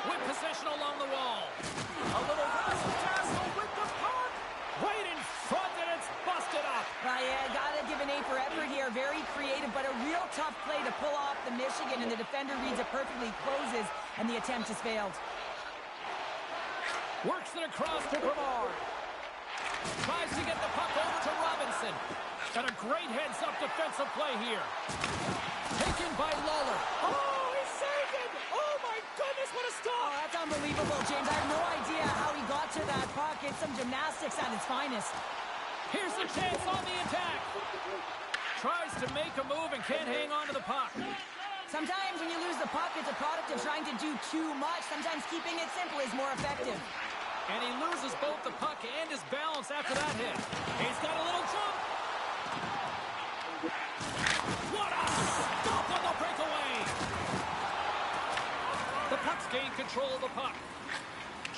S1: With possession along the wall. A little razzle-dazzle with the puck. Right in front, and it's busted up.
S2: Yeah, gotta give an A for effort here. Very creative, but a real tough play to pull off the Michigan, and the defender reads it perfectly, closes, and the attempt has failed.
S1: Works it across to Brevard. Tries to get the puck over to Robinson. And a great heads-up defensive play here. Taken by Lawler. Oh, he saved it! Oh, my goodness, what a stop!
S2: Oh, that's unbelievable, James. I have no idea how he got to that puck. It's some gymnastics at its finest.
S1: Here's the chance on the attack. Tries to make a move and can't hang on to the puck.
S2: Sometimes when you lose the puck, it's a product of trying to do too much. Sometimes keeping it simple is more effective.
S1: And he loses both the puck and his balance after that hit. He's got a little jump. What a stop on the breakaway. The Puck's gained control of the puck.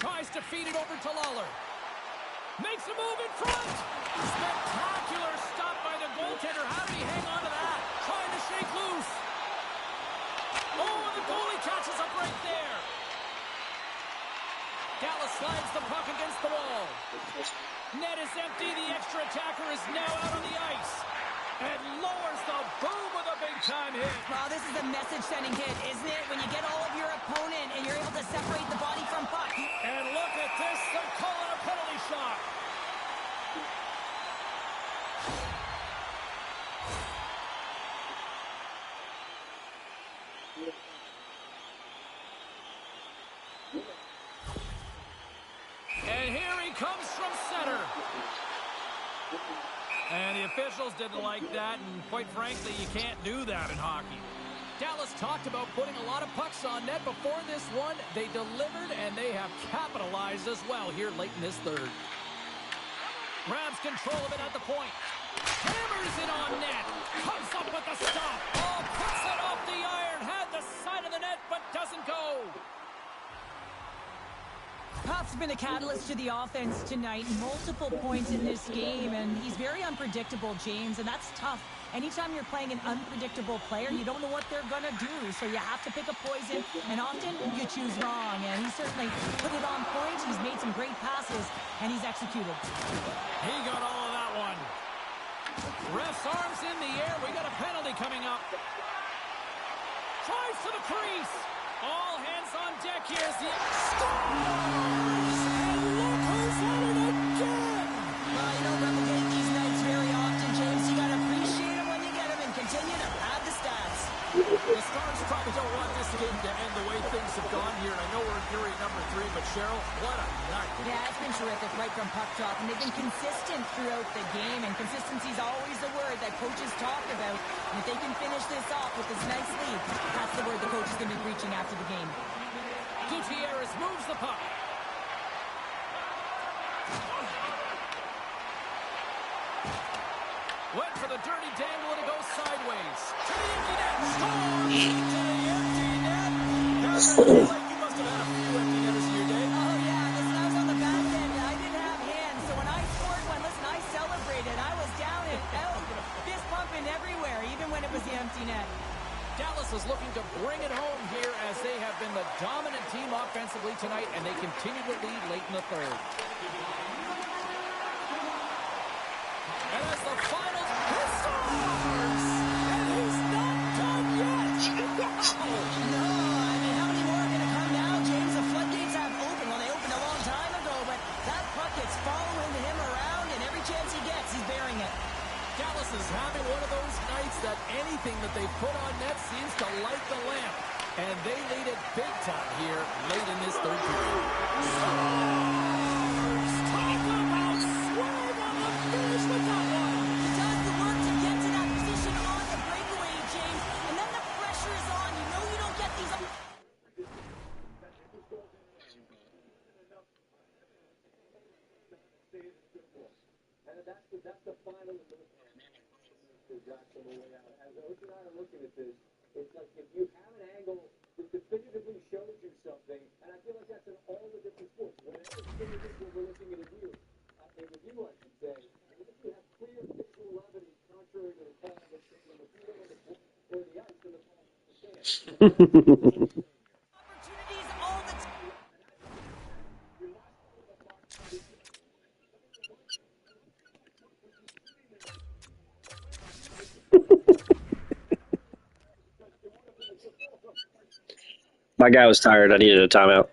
S1: Tries to feed it over to Lawler. Makes a move in front. Spectacular stop by the goaltender. How did he hang on to that? Trying to shake loose. Oh, and the goalie catches up right there. Dallas slides the puck against the wall. Net is empty. The extra attacker is now out on the ice. And lowers the boom with a big-time hit.
S2: Well, this is a message-sending hit, isn't it? When you get all of your opponent and you're able to separate the body from puck.
S1: And look at this. They're calling a penalty shot. And here he comes from center. And the officials didn't like that, and quite frankly, you can't do that in hockey. Dallas talked about putting a lot of pucks on net before this one. They delivered, and they have capitalized as well here late in this third. Grabs control of it at the point. Hammers it on net. Comes up with the stop. Oh, puts it off the iron. Had the side of the net, but doesn't go.
S2: Puff's been a catalyst to the offense tonight. Multiple points in this game, and he's very unpredictable, James, and that's tough. Anytime you're playing an unpredictable player, you don't know what they're going to do, so you have to pick a poison, and often you choose wrong, and he certainly put it on point. He's made some great passes, and he's executed.
S1: He got all of that one. Ref's arms in the air. We got a penalty coming up. Tries to the crease. All hands on deck here as the scores! And look who's at it again!
S2: Well, you don't replicate these nights very often, James. You got to appreciate them when you get them and continue to pad the stats.
S1: The Stars probably don't want this game to end the way things have gone here. And I know we're in period number 3, but Cheryl, what a night.
S2: Yeah, it's been terrific right from puck drop, and they've been consistent throughout the game, and consistency is always the word that coaches talk about. And if they can finish this off with this nice lead, that's the word the coach is going to be preaching after the game.
S1: Gutierrez moves the puck. Went for the dirty dangle and it goes sideways. To the empty net. Score! To the empty net. Like you must have had a few empty netters in your day.
S2: Oh, yeah, listen, I was on the back end. I didn't have hands, so when I scored one, listen, I celebrated. I was down and out, fist pumping everywhere, even
S1: is looking to bring it home here as they have been the dominant team offensively tonight, and they continue to lead late in the third. And as the finals, he scores! And he's not done yet! Wow!
S2: No, I mean, how many more are going to come now, James? The floodgates have opened. Well, they opened a long time ago, but that puck gets following him around, and every chance he gets, he's bearing it.
S1: Dallas is having one of those nights that anything that they put on net seems to light the lamp. And they lead it big time here late in this third period. Scores! Talk about swag on the finish with that one!
S2: He does the work to get to that position on the breakaway, James, and then the pressure is on. You know you don't get these...
S4: That's the final Jackson way out. As Oak and I are looking at this, it's like if you have an angle that definitively shows you something, and I feel like that's in all the different sports. Whatever sport it is, what we're looking at here, in the view, I should say, and if you have clear visual evidence contrary to the call that's in the field or the ice, then the call
S2: Opportunities all the time.
S3: My guy was tired. I needed a timeout.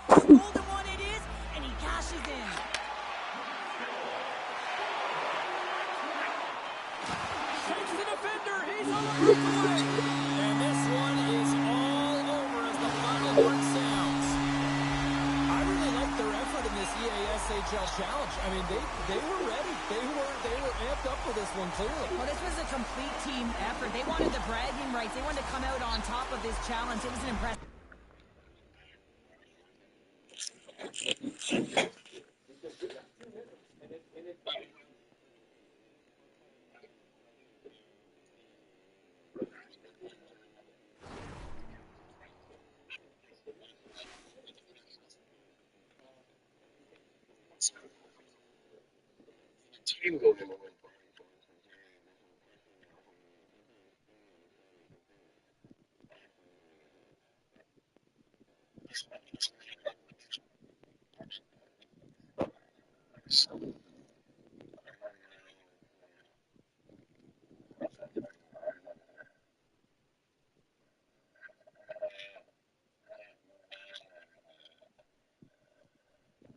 S2: Golden one it is, and he cashes in.
S1: Shakes the defender. He's on the breakaway. And this one is all over as the final horn sounds. I really like their effort in this EASHL challenge. I mean, they were ready. They were amped up for this one, clearly.
S2: Well, this was a complete team effort. They wanted the bragging rights. They wanted to come out on top of this challenge. It was an impressive.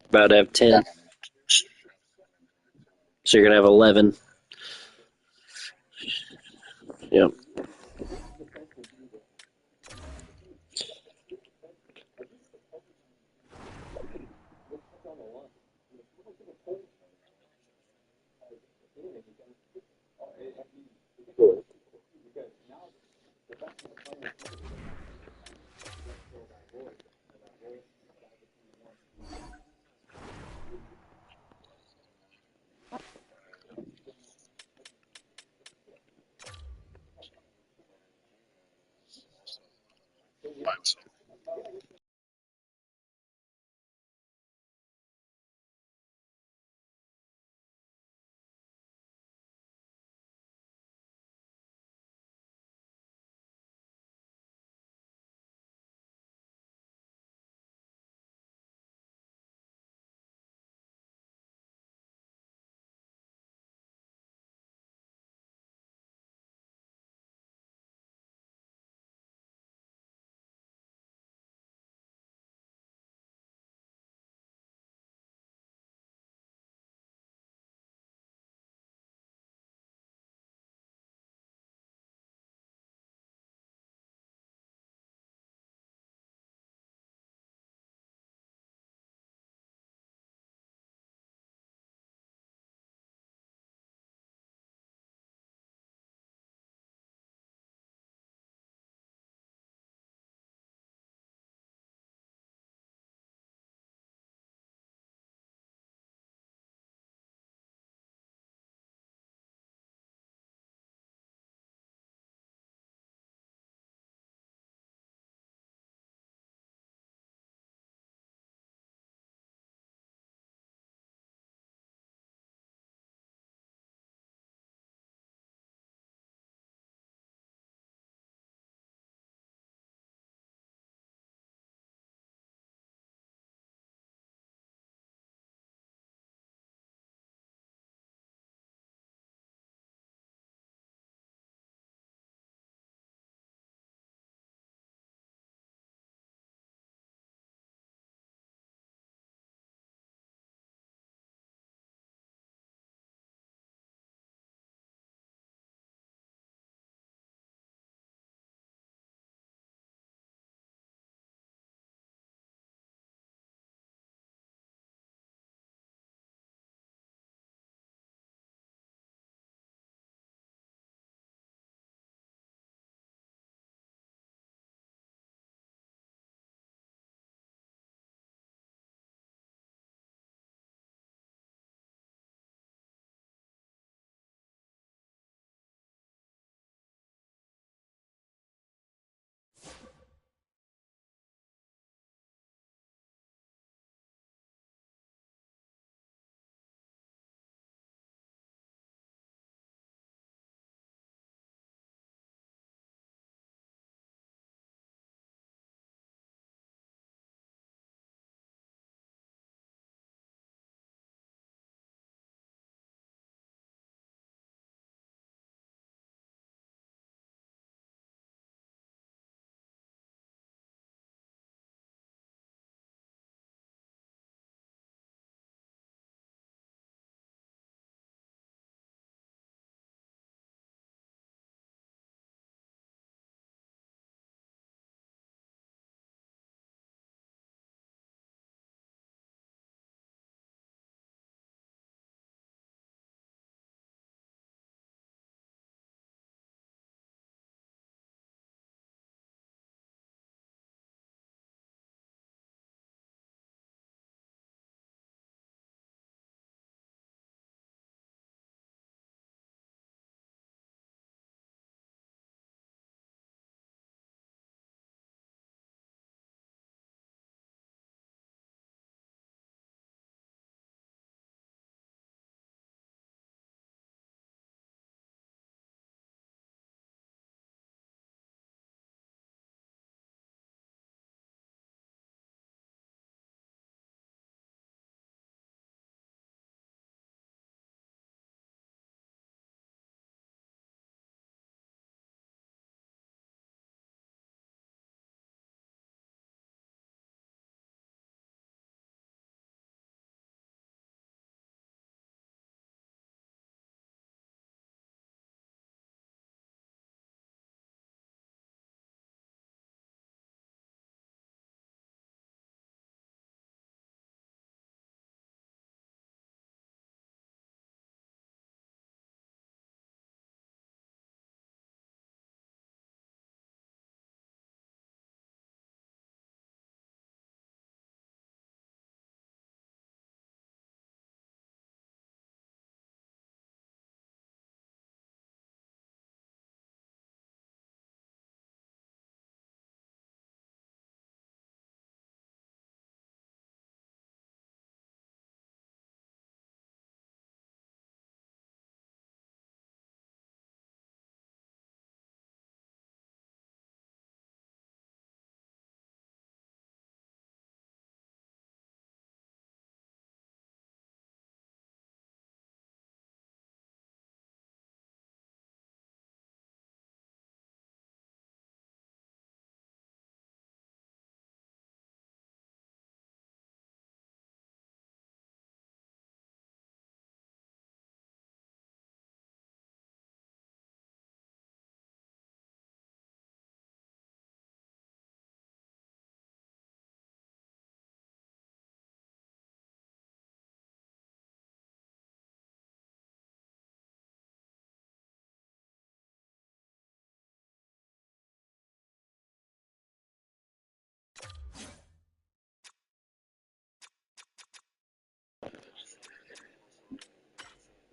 S3: About to have 10. So you're going to have 11. Yep.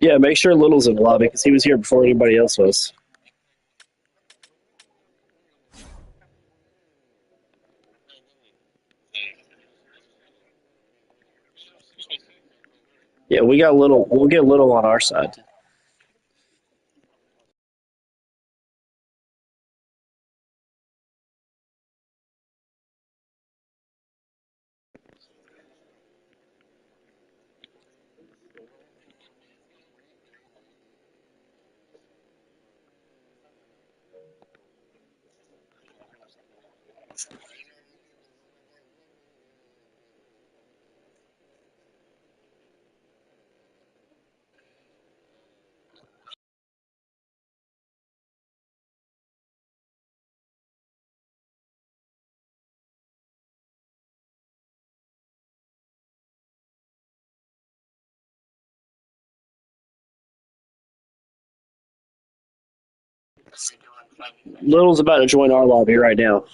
S3: Yeah, make sure Little's in the lobby because he was here before anybody else was. Yeah, we got Little. We'll get Little on our side. Little's about to join our lobby right now.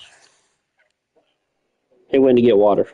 S3: He went to get water.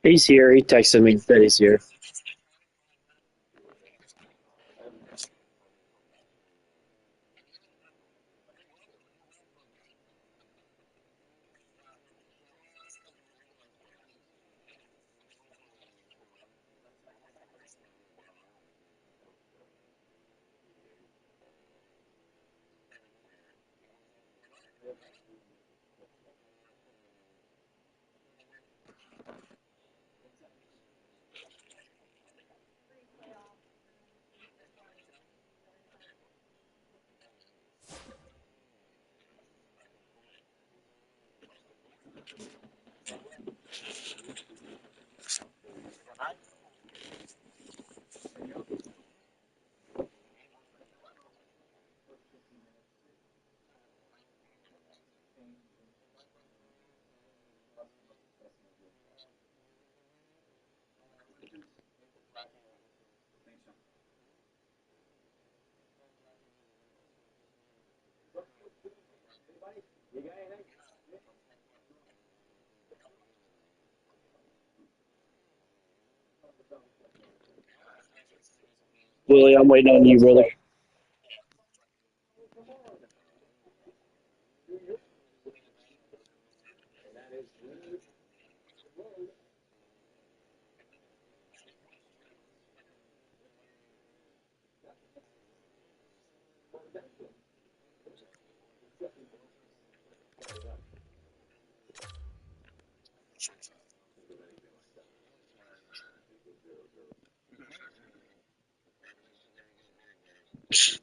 S3: He's here. He texted me that he's here. Willie, I'm waiting on you, brother.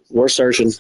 S3: We're searching.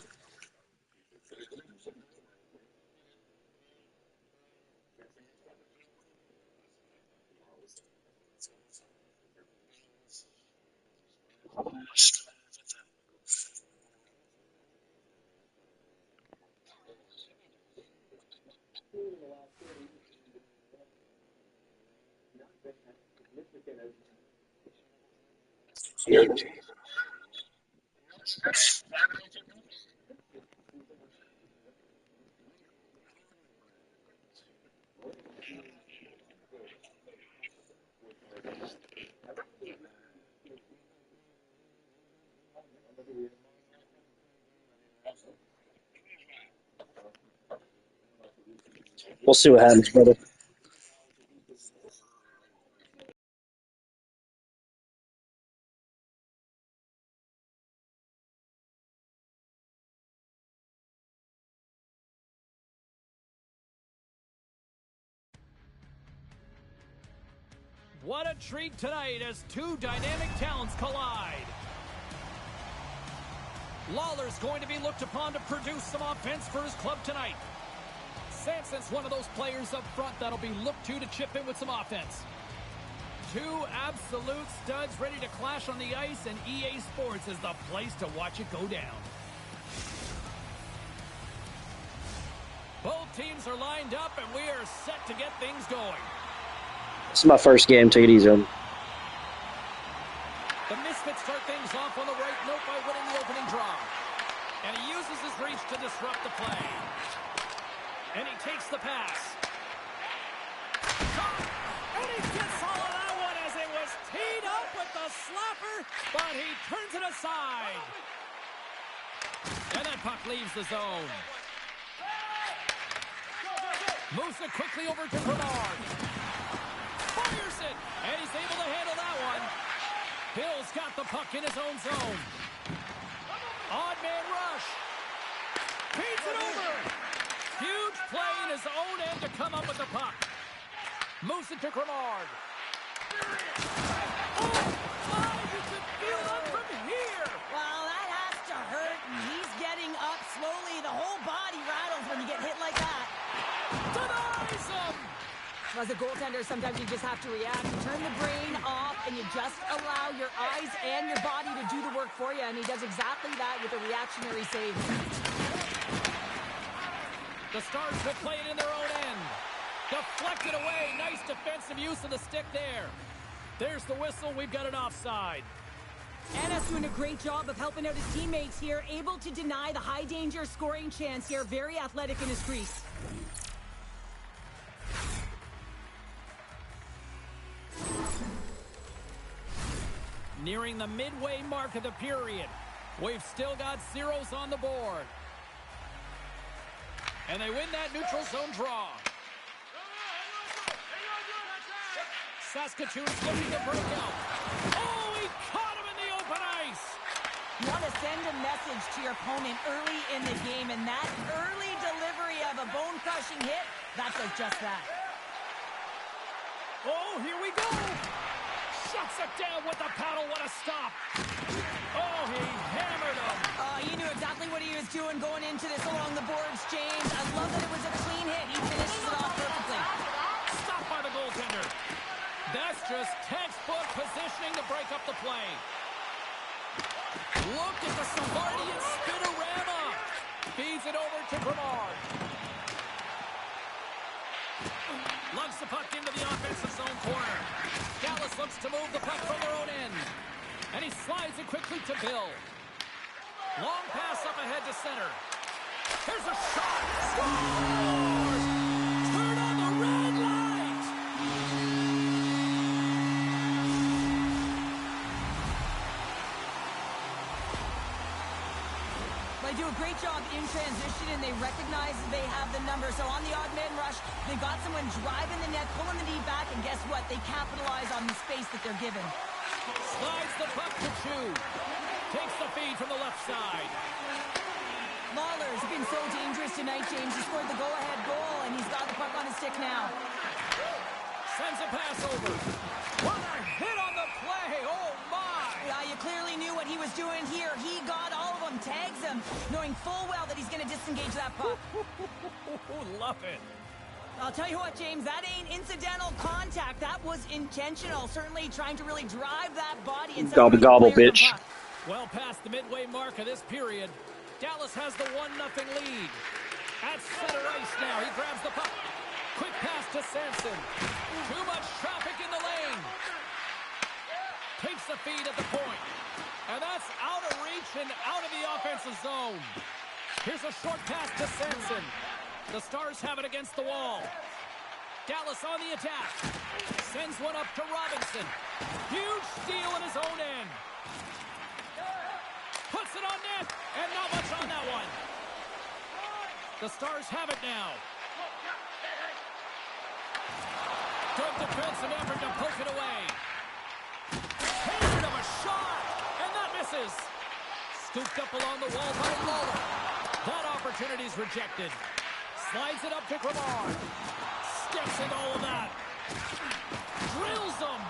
S3: We'll see what happens, brother.
S1: What a treat tonight as two dynamic talents collide. Lawler's going to be looked upon to produce some offense for his club tonight. Sampson's one of those players up front that'll be looked to chip in with some offense. Two absolute studs ready to clash on the ice, and EA Sports is the place to watch it go down. Both teams are lined up, and we are set to get things going.
S3: This is my first game. Take it easy on.
S1: The Misfits start things off on the right note by winning the opening draw. And he uses his reach to disrupt the play. And he takes the pass. And he gets all of that one as it was teed up with the slapper, but he turns it aside. And that puck leaves the zone. Moves it quickly over to Bernard. Fires it, and he's able to handle that one. Bill's got the puck in his own zone. Odd man rush. Feeds it over. Huge play in his own end to come up with the puck. Moves it to Grimard. Oh, my, you can feel that from here.
S2: Well, that has to hurt, and he's getting up slowly. The whole body rattles when you get hit like that.
S1: Denies him.
S2: As a goaltender, sometimes you just have to react. You turn the brain off, and you just allow your eyes and your body to do the work for you, and he does exactly that with a reactionary save.
S1: The Stars will play it in their own end. Deflected away. Nice defensive use of the stick there. There's the whistle. We've got an offside.
S2: Anna's doing a great job of helping out his teammates here, able to deny the high-danger scoring chance here. Very athletic in his crease.
S1: Nearing the midway mark of the period. We've still got zeros on the board. And they win that neutral zone draw. Saskatoon's looking to break out. Oh, he caught him in the open ice.
S2: You want to send a message to your opponent early in the game, and that early delivery of a bone-crushing hit, that does just that.
S1: Oh, here we go. Shuts it down with the paddle. What a stop. Oh, he hammered him.
S2: He knew exactly what he was doing going into this along the boards, James. I love that it was a clean hit. He finishes it off perfectly.
S1: Stopped by the goaltender. That's just textbook positioning to break up the play. Look at the Savardian spinorama. Feeds it over to Grimard. Lugs the puck into the offensive zone corner. Dallas looks to move the puck from their own end. And he slides it quickly to Bill. Long pass up ahead to center. Here's a shot. Scores! Turn on the red light!
S2: They do a great job in transition, and they recognize they have the number. So on the odd man rush, they've got someone driving the net, pulling the knee back, and guess what? They capitalize on the space that they're given.
S1: Slides the puck to Chu. Takes the feed from the left side.
S2: Lawler's been so dangerous tonight, James. He scored the go-ahead goal, and he's got the puck on his stick now.
S1: Sends a pass over. What a hit on the play! Oh, my!
S2: Yeah, you clearly knew what he was doing here. He got all of them, tags him, knowing full well that he's going to disengage that puck.
S1: Love it.
S2: I'll tell you what, James, that ain't incidental contact. That was intentional. Certainly trying to really drive that body and
S3: gobble gobble, bitch.
S1: Well past the midway mark of this period, Dallas has the 1-0 lead. At center ice now, he grabs the puck. Quick pass to Sampson. Too much traffic in the lane. Takes the feed at the point. And that's out of reach and out of the offensive zone. Here's a short pass to Sampson. The Stars have it against the wall. Dallas on the attack. Sends one up to Robinson. Huge steal in his own end. Puts it on net, and not much on that one. The Stars have it now. Good defensive effort to poke it away. Tapered him a shot, and that misses. Scooped up along the wall by Lawler. That opportunity's rejected. Slides it up to Grimard. Steps in all of that. Drills him.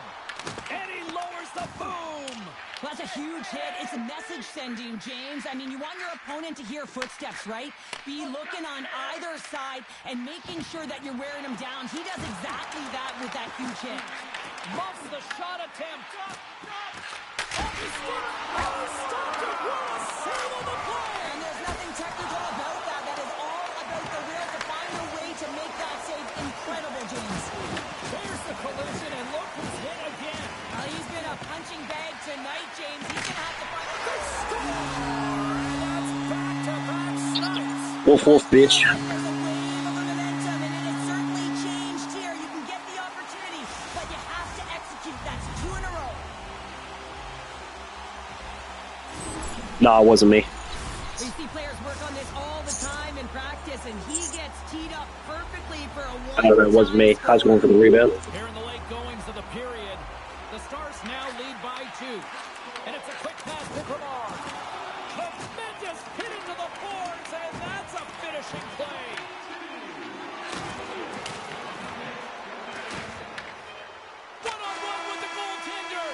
S2: huge hit. It's a message sending, James. I mean, you want your opponent to hear footsteps, right? Be looking on either side and making sure that you're wearing him down. He does exactly that with that huge hit.
S1: Muffs the shot attempt. Off his stick. Oh, stopped it. What a save on the play.
S2: And there's nothing technical about that. That is all about the will to find a way to make that save incredible, James.
S1: There's the collision, and look who's hit again.
S2: He's been a punching bag tonight, James. He's going to have to find a
S1: They score! And that's back-to-back strikes.
S3: Wolf, wolf, bitch.
S2: There's a wave of momentum, and it has certainly changed here. You can get the opportunity, but you have to execute. That's 2 in a row.
S3: Nah, it wasn't me.
S2: We see players work on this all the time in practice, and he gets teed up perfectly for a one.
S3: I don't know, it wasn't me. I was going for the rebound.
S1: Here in the late goings of the period, the Stars now lead by 2. And it's a quick pass to Gramar. Tremendous hit into the boards, and that's a finishing play. One-on-one with the goaltender.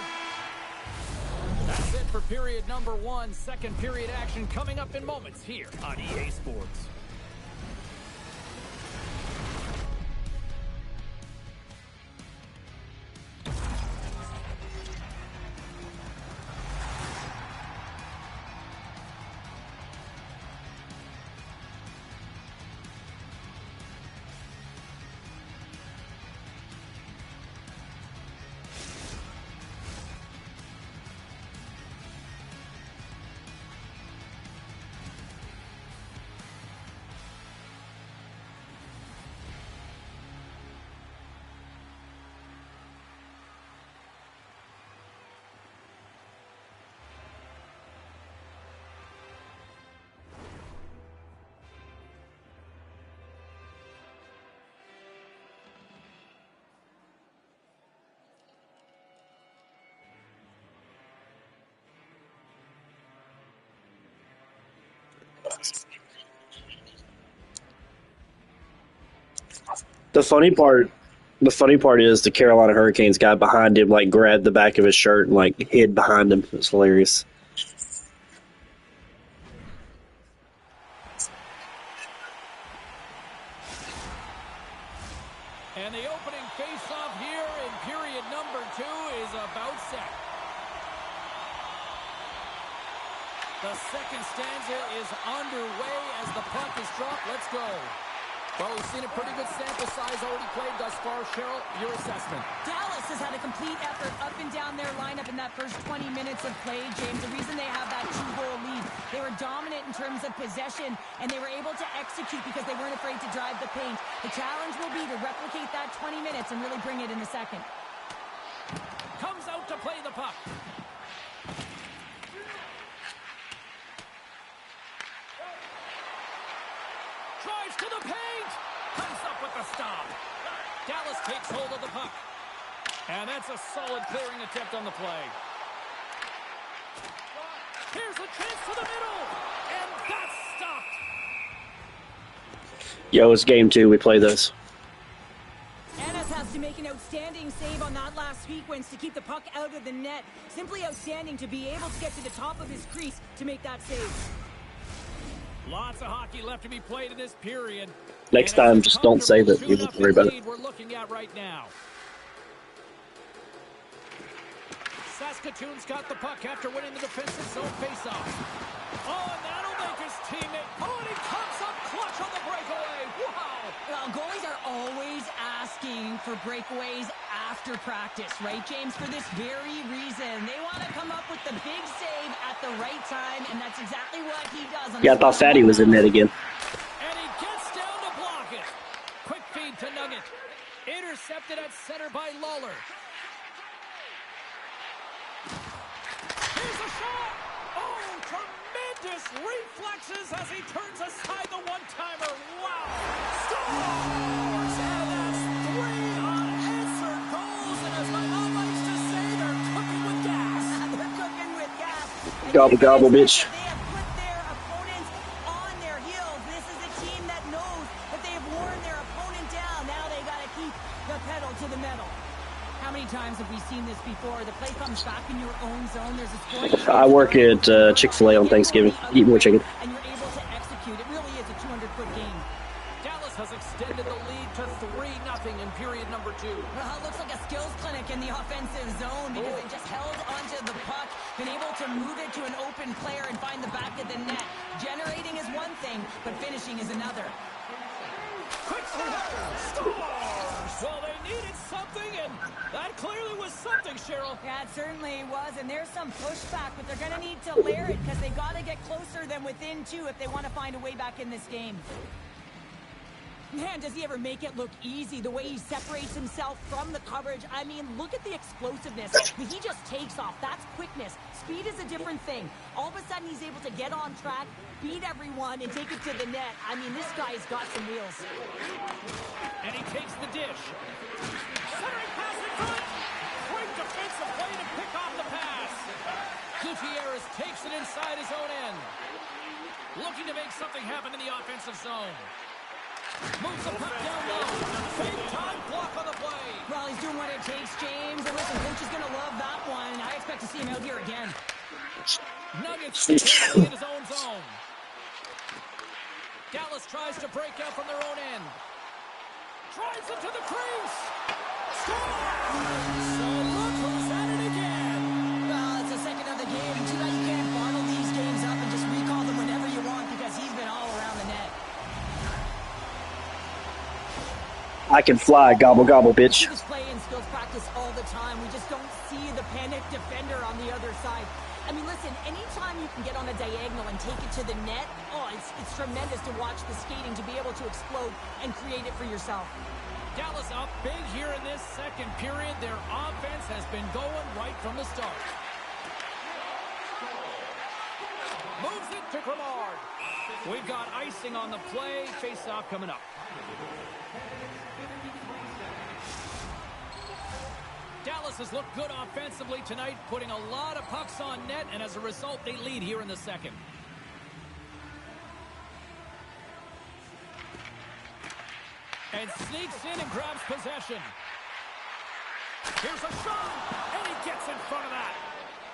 S1: That's it for period number 1. Second period action coming up in moments here on EA Sports.
S3: The funny part is the Carolina Hurricanes guy behind him like grabbed the back of his shirt and like hid behind him. It was hilarious.
S1: And the opening face-off here in period number 2 is about set. The second stanza is underway as the puck is dropped. Let's go. Well, we've seen a pretty good sample size already played thus far. Cheryl, your assessment.
S2: Dallas has had a complete effort up and down their lineup in that first 20 minutes of play, James. The reason they have that 2-goal lead, they were dominant in terms of possession, and they were able to execute because they weren't afraid to drive the paint. The challenge will be to replicate that 20 minutes and really bring it in the second.
S1: Comes out to play the puck. Drives to the paint. Comes up with the stop. Dallas takes hold of the puck. And that's a solid clearing attempt on the play. Here's a chance to the middle. And that's stopped.
S3: Yo, it's game 2. We play this.
S2: Ennis has to make an outstanding save on that last sequence to keep the puck out of the net. Simply outstanding to be able to get to the top of his crease to make that save.
S1: Lots of hockey left to be played in this period.
S3: Next time, just don't say that. You won't worry about it.
S1: We're looking at right now. Saskatoon's got the puck after winning the defensive zone faceoff. Oh, and that'll make his teammate. Oh, and he comes up clutch on the breakaway. Wow.
S2: Well, goalies are always asking for breakaways after practice, right, James? For this very reason. They want to come up with the big save at the right time, and that's exactly what he does.
S3: Yeah, I thought Fatty was in net again.
S1: And he gets down to block it. Quick feed to Nugget. Intercepted at center by Lawler. Here's a shot. Oh, tremendous reflexes as he turns aside the one-timer. Wow. Scores! And that's 3 unanswered goals. And as my mom likes to say, they're cooking with gas.
S2: They're cooking with gas.
S3: Gobble, gobble, bitch.
S2: They have put their opponents on their heels. This is a team that knows that they have worn their opponent down. Now they got to keep the pedal to the metal. How many times have we seen this before? The play comes back in your own zone. There's a scoring chance.
S3: I work at Chick-fil-A on Thanksgiving. Eat more chicken.
S2: And you're able to execute. It really is a 200-foot game.
S1: Dallas has extended the lead to 3-0 in period number 2.
S2: Well, it looks like a skills clinic in the offensive zone because they just held onto the puck, been able to move it to an open player and find the back of the net. Generating is one thing, but finishing is another.
S1: Quick stars! Well, they needed something, and that clearly was something, Cheryl.
S2: Yeah, it certainly was, and there's some pushback, but they're going to need to layer it because they got to get closer than within 2 if they want to find a way back in this game. Man, does he ever make it look easy, the way he separates himself from the coverage. I mean, look at the explosiveness. He just takes off. That's quickness. Speed is a different thing. All of a sudden, he's able to get on track, beat everyone, and take it to the net. I mean, this guy's got some wheels.
S1: And he takes the dish. Centering pass in front. Great defensive play to pick off the pass. Gutierrez takes it inside his own end. Looking to make something happen in the offensive zone. Moves the puck down low. Big time block on the play.
S2: Well, he's doing what it takes, James. And listen, coach is going to love that one. I expect to see him out here again.
S1: Nuggets in his own zone. Dallas tries to break out from their own end. Drives it to the crease. Scores! So look who's at it again.
S2: Well, it's the second of the game. Too bad you can't bottle these games up and just recall them whenever you want because he's been all around the net.
S3: I can fly, gobble gobble, bitch.
S2: We just play in skills practice all the time. We just don't see the panic defender on the other side. I mean, listen, anytime you can get on a diagonal and take it to the net, oh, it's tremendous to watch the skating to be able to explode and create it for yourself.
S1: Dallas up big here in this second period. Their offense has been going right from the start. Moves it to Grimard. We've got icing on the play. Face-off coming up. Dallas has looked good offensively tonight, putting a lot of pucks on net, and as a result, they lead here in the second. And sneaks in and grabs possession. Here's a shot, and he gets in front of that.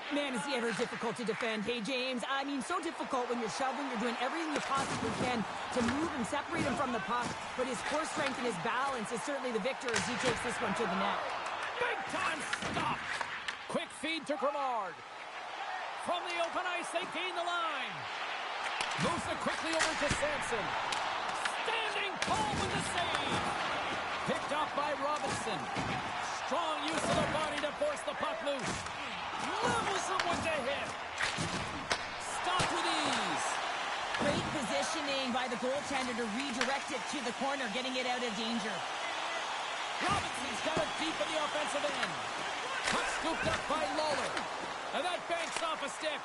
S2: Man, is he ever difficult to defend. Hey, James, I mean, so difficult when you're shoving, you're doing everything you possibly can to move and separate him from the puck, but his core strength and his balance is certainly the victor as he takes this one to the net.
S1: Big time stop. Quick feed to Grimard. From the open ice, they gain the line. Moves it quickly over to Sampson. Standing tall with the save. Picked up by Robinson. Strong use of the body to force the puck loose. Levels him with the hit. Stopped with ease.
S2: Great positioning by the goaltender to redirect it to the corner, getting it out of danger.
S1: Robinson's got it deep in the offensive end. Puck scooped up by Lawler. And that banks off a stick.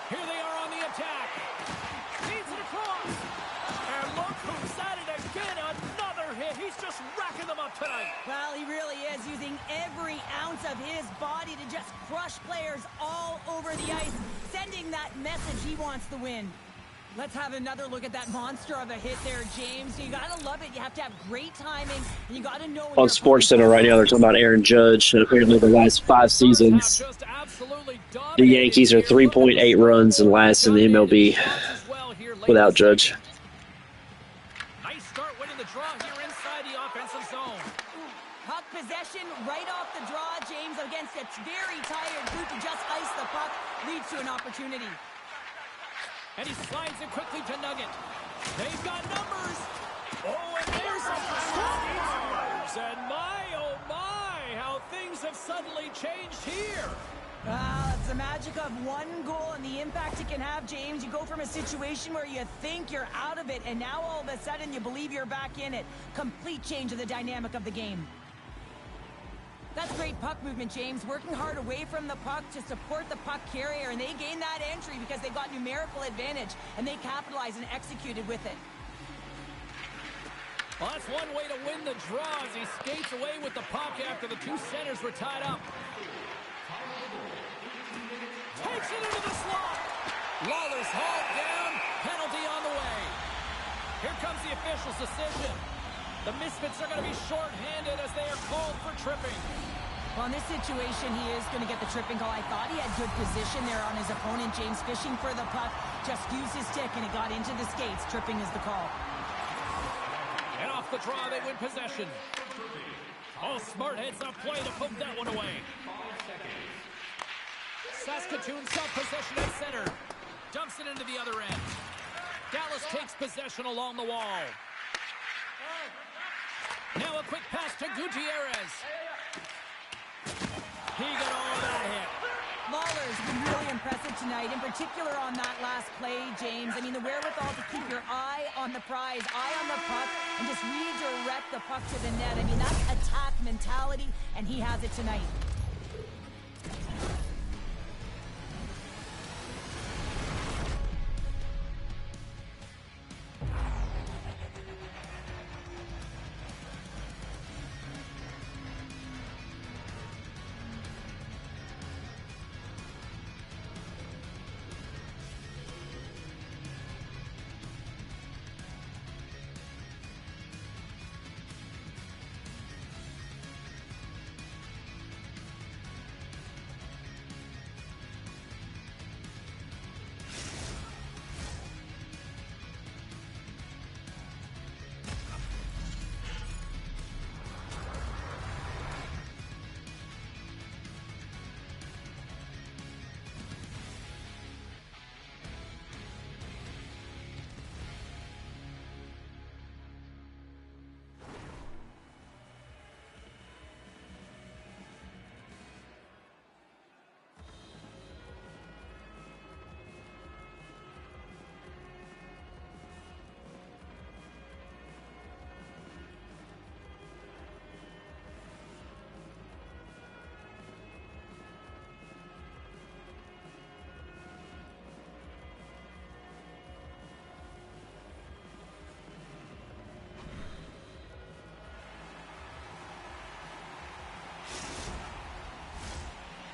S1: Here they are on the attack. Feeds it across. And look who's at it again. Another hit. He's just racking them up tonight.
S2: Well, he really is using every ounce of his body to just crush players all over the ice, sending that message he wants to win. Let's have another look at that monster of a hit there, James. You gotta love it. You have to have great timing. And you gotta know.
S3: On SportsCenter right now, they're talking about Aaron Judge. And apparently, the last 5 seasons, the Yankees are 3.8 runs and last in the MLB without Judge.
S1: Nice start winning the draw here inside the offensive zone.
S2: Puck possession right off the draw, James, against a very tired group to just ice the puck leads to an opportunity.
S1: And he slides it quickly to Nugget. They've got numbers. Oh, and there's a numbers. And my, oh my, how things have suddenly changed here.
S2: It's the magic of one goal and the impact it can have, James. You go from a situation where you think you're out of it, and now all of a sudden you believe you're back in it. Complete change of the dynamic of the game. That's great puck movement, James. Working hard away from the puck to support the puck carrier, and they gain that entry because they got numerical advantage, and they capitalized and executed with it.
S1: Well, that's one way to win the draw as he skates away with the puck after the two centers were tied up. Takes it into the slot. Lawler's hauled down. Penalty on the way. Here comes the official's decision. The Misfits are going to be short-handed as they are called for tripping.
S2: Well, in this situation, he is going to get the tripping call. I thought he had good position there on his opponent. James fishing for the puck, just used his stick, and it got into the skates. Tripping is the call.
S1: And off the draw, they win possession. Oh, smart heads-up play to poke that one away. Saskatoon self-possession at center. Dumps it into the other end. Dallas takes possession along the wall. Now a quick pass to Gutierrez. He got all of that hit.
S2: Lawler's been really impressive tonight, in particular on that last play, James. I mean, the wherewithal to keep your eye on the prize, eye on the puck, and just redirect the puck to the net. I mean, that's attack mentality, and he has it tonight.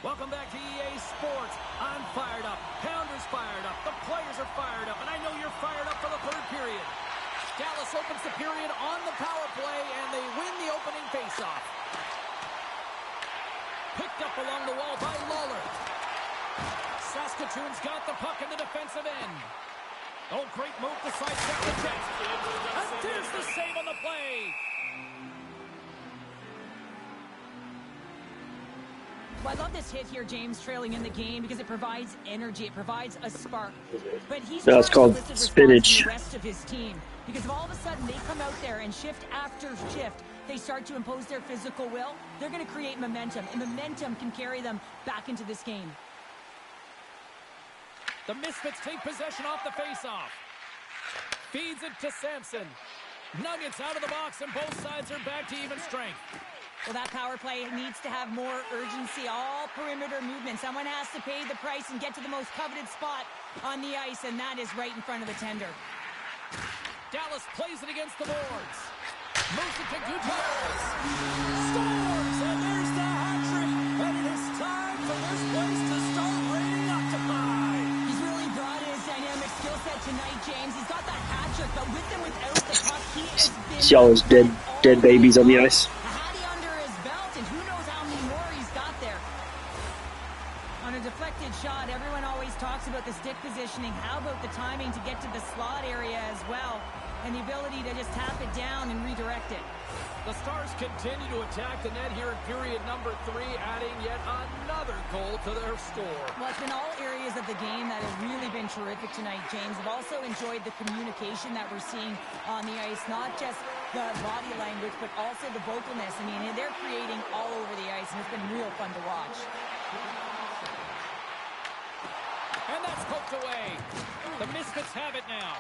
S1: Welcome back to EA Sports. I'm fired up. Pounder's fired up. The players are fired up. And I know you're fired up for the third period. Dallas opens the period on the power play, and they win the opening faceoff. Picked up along the wall by Lawler. Saskatoon's got the puck in the defensive end. Oh, great move to sidestep the Jets. And there's the save on the play.
S2: Well, I love this hit here, James, trailing in the game, because it provides energy. It provides a spark. But he's
S3: That's called spinach.
S2: The rest of his team, because if all of a sudden they come out there and shift after shift, they start to impose their physical will, they're going to create momentum, and momentum can carry them back into this game.
S1: The Misfits take possession off the faceoff. Feeds it to Sampson. Nuggets out of the box, and both sides are back to even strength.
S2: Well, that power play needs to have more urgency. All perimeter movement. Someone has to pay the price and get to the most coveted spot on the ice, and that is right in front of the tender.
S1: Dallas plays it against the boards. Moves it to Gutierrez. Scores! And there's the hat-trick. And it is time for this place to start raining octopi.
S2: He's really brought his dynamic skill set tonight, James. He's got that hat-trick, but with and without the puck, he has been...
S3: See all those dead babies on the ice.
S2: Deflected shot. Everyone always talks about the stick positioning. How about the timing to get to the slot area as well, and the ability to just tap it down and redirect it.
S1: The Stars continue to attack the net here in period number 3, adding yet another goal to their score.
S2: Well, it's been all areas of the game that have really been terrific tonight, James. I've also enjoyed the communication that we're seeing on the ice, not just the body language, but also the vocalness. I mean, they're creating all over the ice, and it's been real fun to watch.
S1: And that's poked away. The Misfits have it now.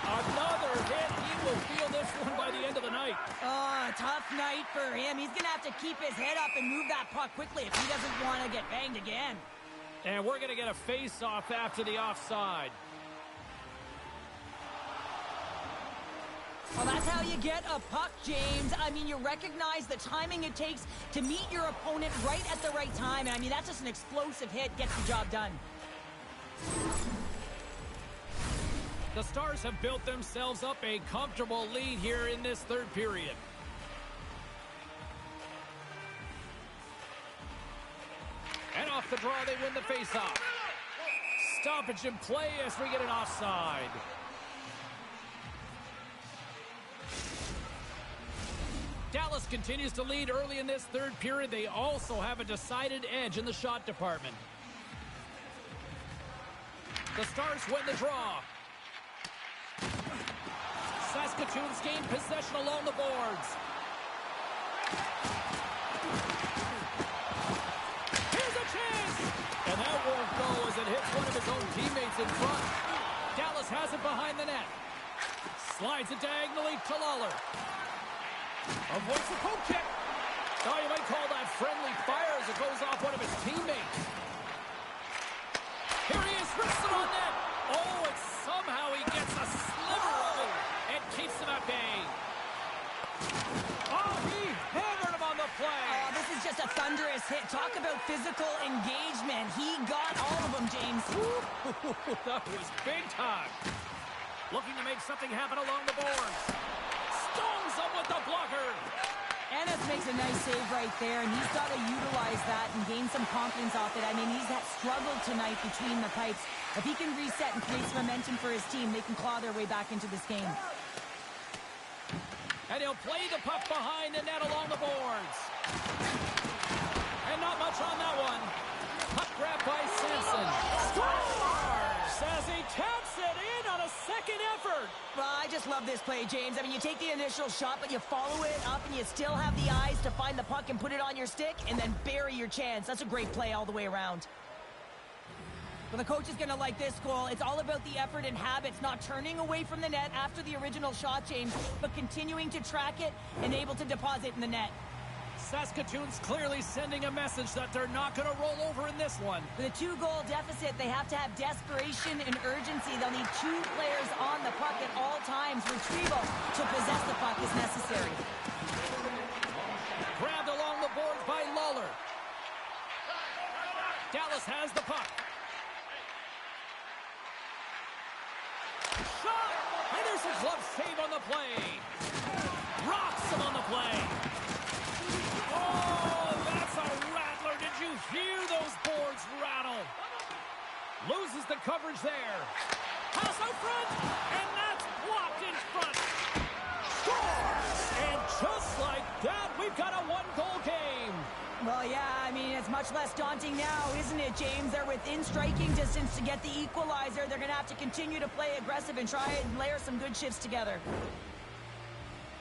S1: Another hit. He will feel this one by the end of the night.
S2: Oh, tough night for him. He's going to have to keep his head up and move that puck quickly if he doesn't want to get banged again.
S1: And we're going to get a face-off after the offside.
S2: Well, that's how you get a puck, James. I mean, you recognize the timing it takes to meet your opponent right at the right time. And I mean, that's just an explosive hit. Gets the job done.
S1: The Stars have built themselves up a comfortable lead here in this third period. And off the draw, they win the faceoff. Stoppage in play as we get an offside. Dallas continues to lead early in this third period. They also have a decided edge in the shot department. The Stars win the draw. Saskatoon's gained possession along the boards. Here's a chance! And that won't go as it hits one of his own teammates in front. Dallas has it behind the net. Slides it diagonally to Lawler. Avoids the poke check. Oh, you might call that friendly fire as it goes off one of his teammates. Here he is, wrists it on net. Oh, and somehow he gets a sliver of it and keeps him at bay. Oh, he hammered him on the play.
S2: Oh, this is just a thunderous hit. Talk about physical engagement. He got all of them, James.
S1: That was big time. Looking to make something happen along the boards. Stones him with the blocker.
S2: Ennis makes a nice save right there, and he's got to utilize that and gain some confidence off it. I mean, he's had struggled tonight between the pipes. If he can reset and create some momentum for his team, they can claw their way back into this game.
S1: And he'll play the puck behind the net along the boards. And not much on that one. Puck grab by Sampson. Scores as he taps it in on a second effort.
S2: Well, I just love this play, James. I mean, you take the initial shot, but you follow it up, and you still have the eyes to find the puck and put it on your stick, and then bury your chance. That's a great play all the way around. Well, the coach is going to like this goal. It's all about the effort and habits, not turning away from the net after the original shot, James, but continuing to track it and able to deposit in the net.
S1: Saskatoon's clearly sending a message that they're not going to roll over in this one.
S2: With a 2-goal deficit, they have to have desperation and urgency. They'll need 2 players on the puck at all times. Retrieval to possess the puck is necessary.
S1: Grabbed along the boards by Lawler. Dallas has the puck. Shot! And there's a glove save on the play. Rocks him on the play. Oh, that's a rattler. Did you hear those boards rattle? Loses the coverage there. Pass out front, and that's blocked in front. Scores! And just like that, we've got a 1-goal game.
S2: Well, yeah, I mean, it's much less daunting now, isn't it, James? They're within striking distance to get the equalizer. They're going to have to continue to play aggressive and try and layer some good shifts together.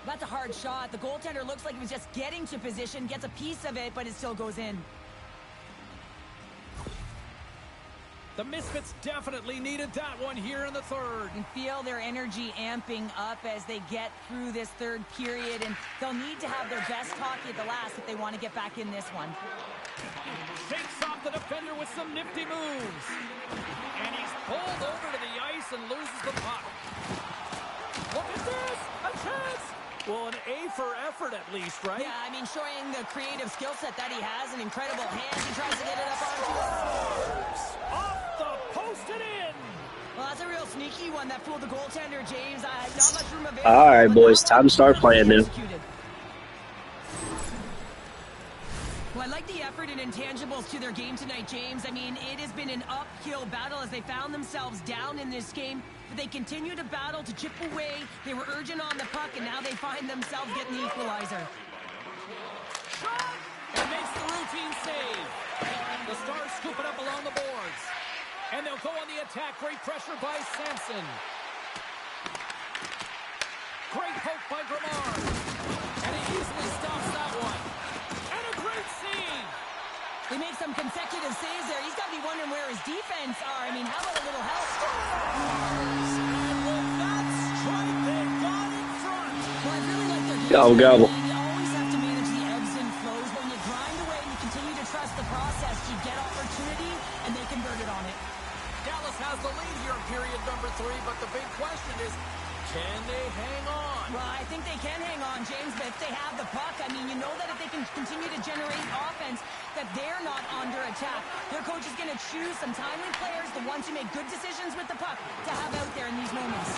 S2: That's a hard shot. The goaltender looks like he was just getting to position, gets a piece of it, but it still goes in.
S1: The Misfits definitely needed that one here in the third.
S2: You can feel their energy amping up as they get through this third period, and they'll need to have their best hockey at the last if they want to get back in this one.
S1: Shakes off the defender with some nifty moves. And he's pulled over to the ice and loses the puck. Look at this! A chance! Well, an A for effort at least, right?
S2: Yeah, I mean, showing the creative skill set that he has, an incredible hands. He tries to get it up onto it.
S1: Off the post and in!
S2: Well, that's a real sneaky one that fooled the goaltender, James. Not much room available.
S3: All right, boys, time to start playing now.
S2: Well, I like the effort and intangibles to their game tonight, James. I mean, it has been an uphill battle as they found themselves down in this game, but they continue to battle to chip away. They were urgent on the puck, and now they find themselves getting the equalizer.
S1: Shot! And makes the routine save. The Stars scoop it up along the boards. And they'll go on the attack. Great pressure by Sampson. Great poke by Gramard. And he easily stops that one. And a great save.
S2: They make some consecutive saves there. He's got to be wondering where his defense are. I mean, how about a little help?
S1: And with that strike, they got in front.
S2: Well, I really like their game.
S3: Gobble, gobble.
S2: You always have to manage the ebbs and flows. When you grind away and you continue to trust the process, you get opportunity, and they convert it on it.
S1: Dallas has the lead here in period number 3, but the big question is, can they hang on?
S2: Well, I think they can hang on, James, but if they have the puck, I mean, you know that if they can continue to generate offense, that if they're not under attack. Their coach is going to choose some timely players, the ones who make good decisions with the puck, to have out there in these moments.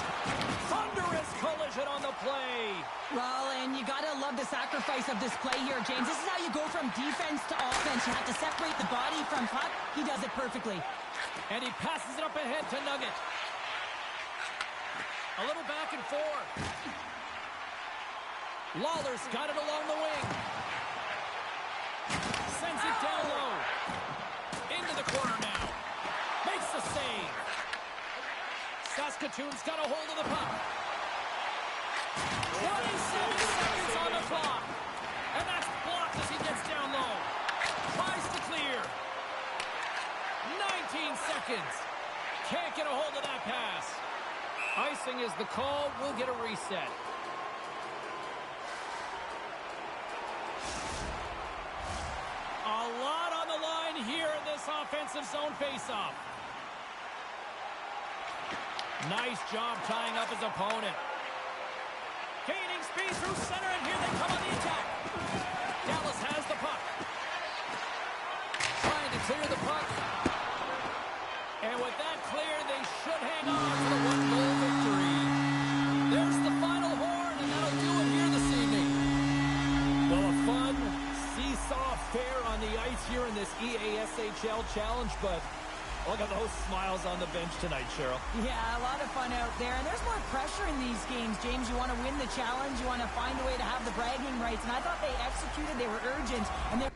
S1: Thunderous collision on the play.
S2: Marlin, you got to love the sacrifice of this play here, James. This is how you go from defense to offense. You have to separate the body from puck. He does it perfectly.
S1: And he passes it up ahead to Nugget. A little back and forth. Lawler's got it along the wing. Sends it down low. Into the corner now. Makes the save. Saskatoon's got a hold of the puck. 27 seconds on the clock. And that's blocked as he gets down low. Tries to clear. 19 seconds. Can't get a hold of that pass. Icing is the call. We'll get a reset. A lot on the line here in this offensive zone faceoff. Nice job tying up his opponent. Gaining speed through center, and here they come on the attack. Dallas has the puck. Trying to clear the puck. And with that clear, they should hang on to the one-goal victory. There's the final horn, and that'll do it here this evening. Well, a fun seesaw fair on the ice here in this EASHL challenge, but look at those smiles on the bench tonight, Cheryl.
S2: Yeah, a lot of fun out there. And there's more pressure in these games, James. You want to win the challenge. You want to find a way to have the bragging rights. And I thought they executed. They were urgent. And they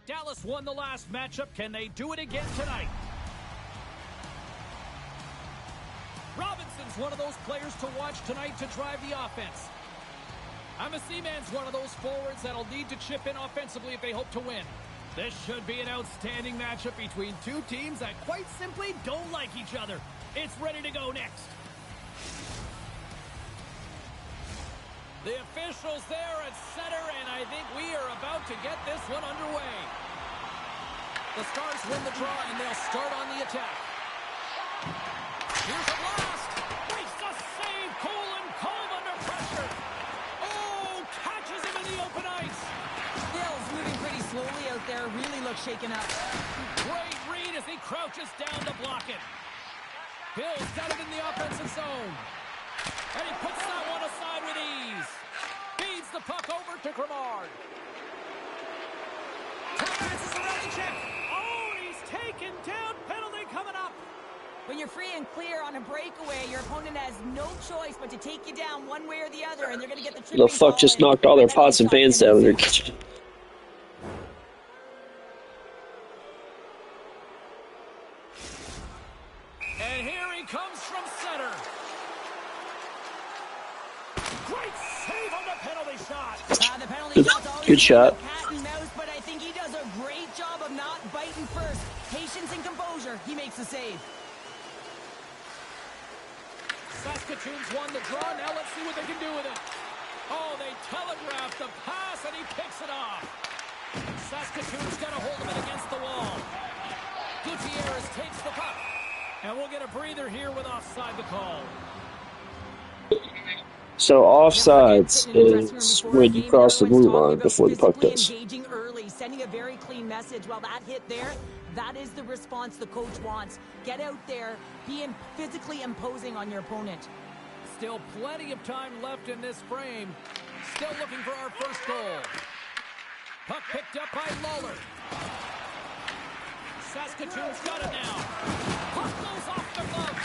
S1: Dallas won the last matchup. Can they do it again tonight? Robinson's one of those players to watch tonight to drive the offense. I'm a Seaman's one of those forwards that'll need to chip in offensively if they hope to win. This should be an outstanding matchup between two teams that quite simply don't like each other. It's ready to go next. The officials there at center, and I think we are about to get this one underway. The Stars win the draw, and they'll start on the attack. Here's a blast. Makes a save. Cool and calm under pressure. Oh, catches him in the open ice.
S2: Bill's moving pretty slowly out there. Really looks shaken up.
S1: Great read as he crouches down to block it. Bill's got it in the offensive zone. And he puts that one aside with ease. Feeds the puck over to Grimard. Advances around the check. Oh, and he's taken down. Penalty coming up.
S2: When you're free and clear on a breakaway, your opponent has no choice but to take you down one way or the other, and they're going to get the tripping
S3: The fuck just
S2: ball
S3: knocked all their pots and pans down in their kitchen.
S1: And here he comes from center. Great save on the penalty shot.
S2: The penalty shot's always
S3: Good shot.
S2: a cat and mouse, but I think he does a great job of not biting first. Patience and composure. He makes the save.
S1: Saskatoon's won the draw. Now let's see what they can do with it. Oh, they telegraph the pass, and he picks it off. Saskatoon's got a hold of it against the wall. Gutierrez takes the puck. And we'll get a breather here with offside the call.
S3: So offsides is when you cross the blue line before the puck does.
S2: Engaging early, sending a very clean message. Well, that hit there, that is the response the coach wants. Get out there, be physically imposing on your opponent.
S1: Still plenty of time left in this frame. Still looking for our first goal. Puck picked up by Lawler. Saskatoon's got it now. Puck goes off the glove.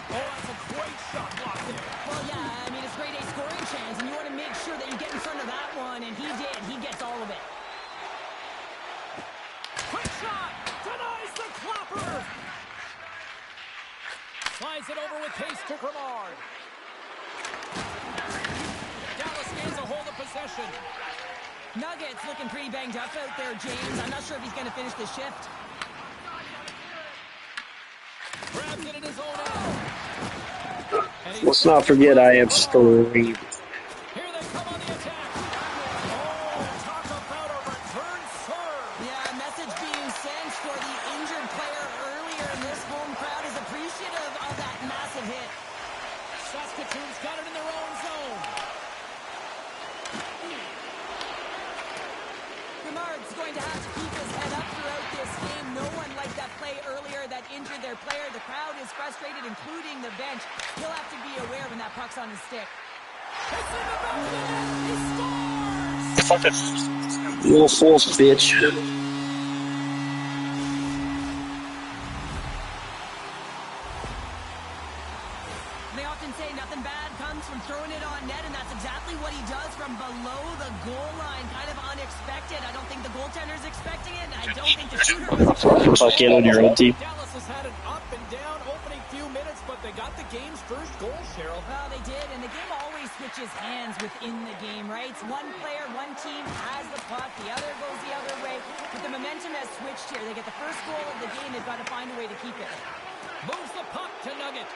S1: Oh, that's a great shot block there.
S2: Well, yeah, I mean, it's grade A scoring chance, and you want to make sure that you get in front of that one, and he did. He gets all of it.
S1: Quick shot! Denies the clapper! Slides it over with pace to Grimard. Dallas gains a hold of possession.
S2: Nuggets looking pretty banged up out there, James. I'm not sure if he's going to finish the shift.
S1: Grabs it in his own end.
S3: Let's not forget I am screaming.
S1: Here they come on the attack. Oh, talk about a return serve.
S2: Yeah, a message being sent for the injured player earlier, and this home crowd is appreciative of that massive hit.
S1: Saskatoon's got it in their own zone.
S2: Grimard's going to have to keep his head up throughout this game. No one liked that play earlier that injured their player. The crowd is frustrated, including the bench. He'll have to be aware when that puck's on his stick.
S1: It's in the back of the net. He scores!
S3: Little false bitch.
S2: They often say nothing bad comes from throwing it on net, and that's exactly what he does from below the goal line. Kind of unexpected. I don't think the goaltender's expecting it, and I don't think the shooter was expecting it.
S3: Fuck in on your own team.
S1: Dallas has had an up and down opening few minutes, but they got the game's first goal, Cheryl.
S2: Well, they did, and the game always switches hands within the game, right? It's one player, one team has the puck, the other goes the other way. But the momentum has switched here. They get the first goal of the game. They've got to find a way to keep it.
S1: Moves the puck to Nugget.